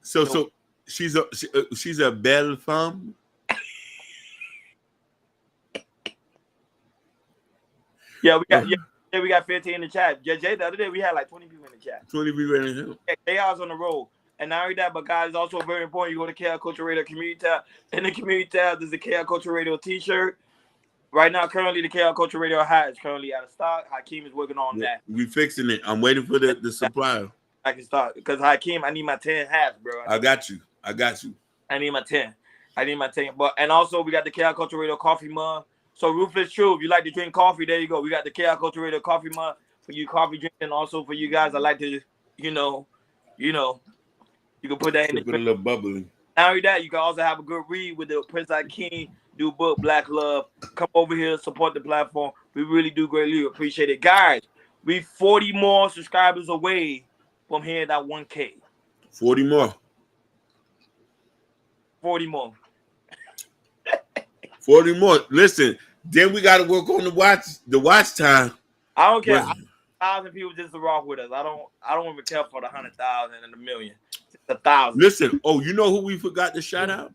So she's a belle femme. Yeah, we got 15 in the chat. Jay, the other day we had like 20 people in the chat. 20 people in the chat. Chaos on the road. And not only that, but guys, it's also very important. You go to KL Culture Radio Community tab. In the Community tab, there's a KL Culture Radio t-shirt. Right now, currently, the KL Culture Radio hat is currently out of stock. Hakeem is working on that. We fixing it. I'm waiting for the supplier. I can start. Because Hakeem, I need my 10 hats, bro. I got you. I need my 10. But and also, we got the KL Culture Radio coffee mug. So, Ruthless True, if you like to drink coffee, there you go. We got the KL Culture Radio coffee mug for you coffee drinking. Also, for you guys, I like to, you can put that in the a little bubbly. Not only that, you can also have a good read with the Prince Hakeem new book, Black Love. Come over here, support the platform. We really do greatly appreciate it. Guys, we 40 more subscribers away from hitting that 1K. 40 more. 40 more. 40 more. Listen, then we got to work on the watch time. I don't care. 1,000 people just to rock with us. I don't even care for the 100,000 and the million. Just 1,000. Listen, you know who we forgot to shout out?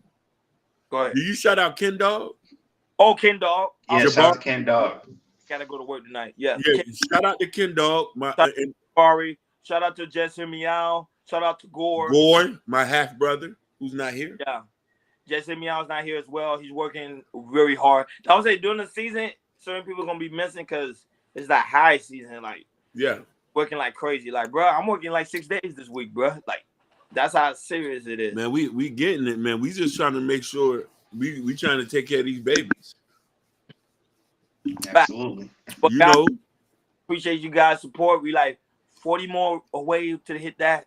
Go ahead. Did you shout out Ken Dog? Oh, Ken Dog. Yeah, shout out to Ken Dog. Gotta go to work tonight. Yeah. Shout out to Ken Dog. Horri. Shout out to Jesse Meow. Shout out to Gore. Gore, my half brother, who's not here. Yeah. Jesse Meow's not here as well. He's working very hard. I would say during the season, certain people are gonna be missing because it's that high season. Like, yeah, working like crazy. Like, bro, I'm working like 6 days this week, bro. Like, that's how serious it is. Man, we getting it, man. We just trying to make sure we trying to take care of these babies. Absolutely. But guys, appreciate you guys' support. We like 40 more away to hit that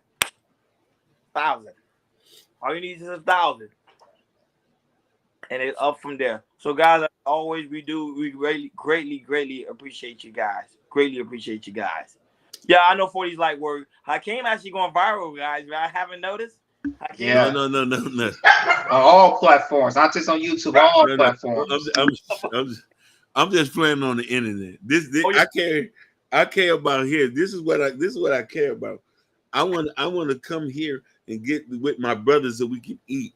1,000. All you need is 1,000. And it's up from there. So, guys, as always, we greatly appreciate you guys. Greatly appreciate you guys. Yeah, I know 40's like work. Hakeem actually going viral, guys. I haven't noticed. Hakeem, yeah. No. On all platforms, not just on YouTube. All platforms. I'm just playing on the internet. This I care about here. This is what I care about. I want to come here and get with my brothers so we can eat.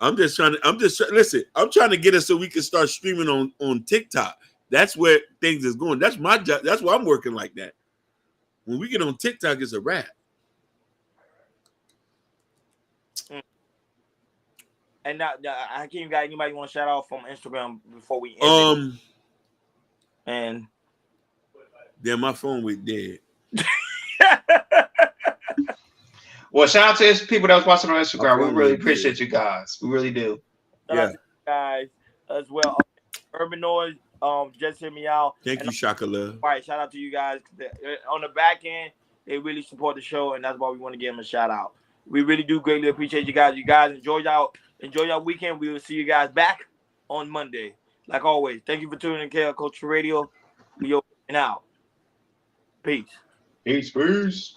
I'm trying to get us so we can start streaming on TikTok. That's where things is going. That's my job. That's why I'm working like that. When we get on TikTok, it's a wrap. And now, Hakeem, got anybody want to shout out from Instagram before we end it? And then my phone went dead. Well, shout out to his people that was watching on Instagram. We really appreciate you guys. We really do. Shout out to you guys as well. Urban Noise, just hear me out. Thank you, Shaka Love. All right, shout out to you guys. On the back end, they really support the show, and that's why we want to give them a shout out. We really do greatly appreciate you guys. You guys enjoy your weekend. We will see you guys back on Monday. Like always, thank you for tuning in KL Culture Radio. We over and out. Peace. Peace.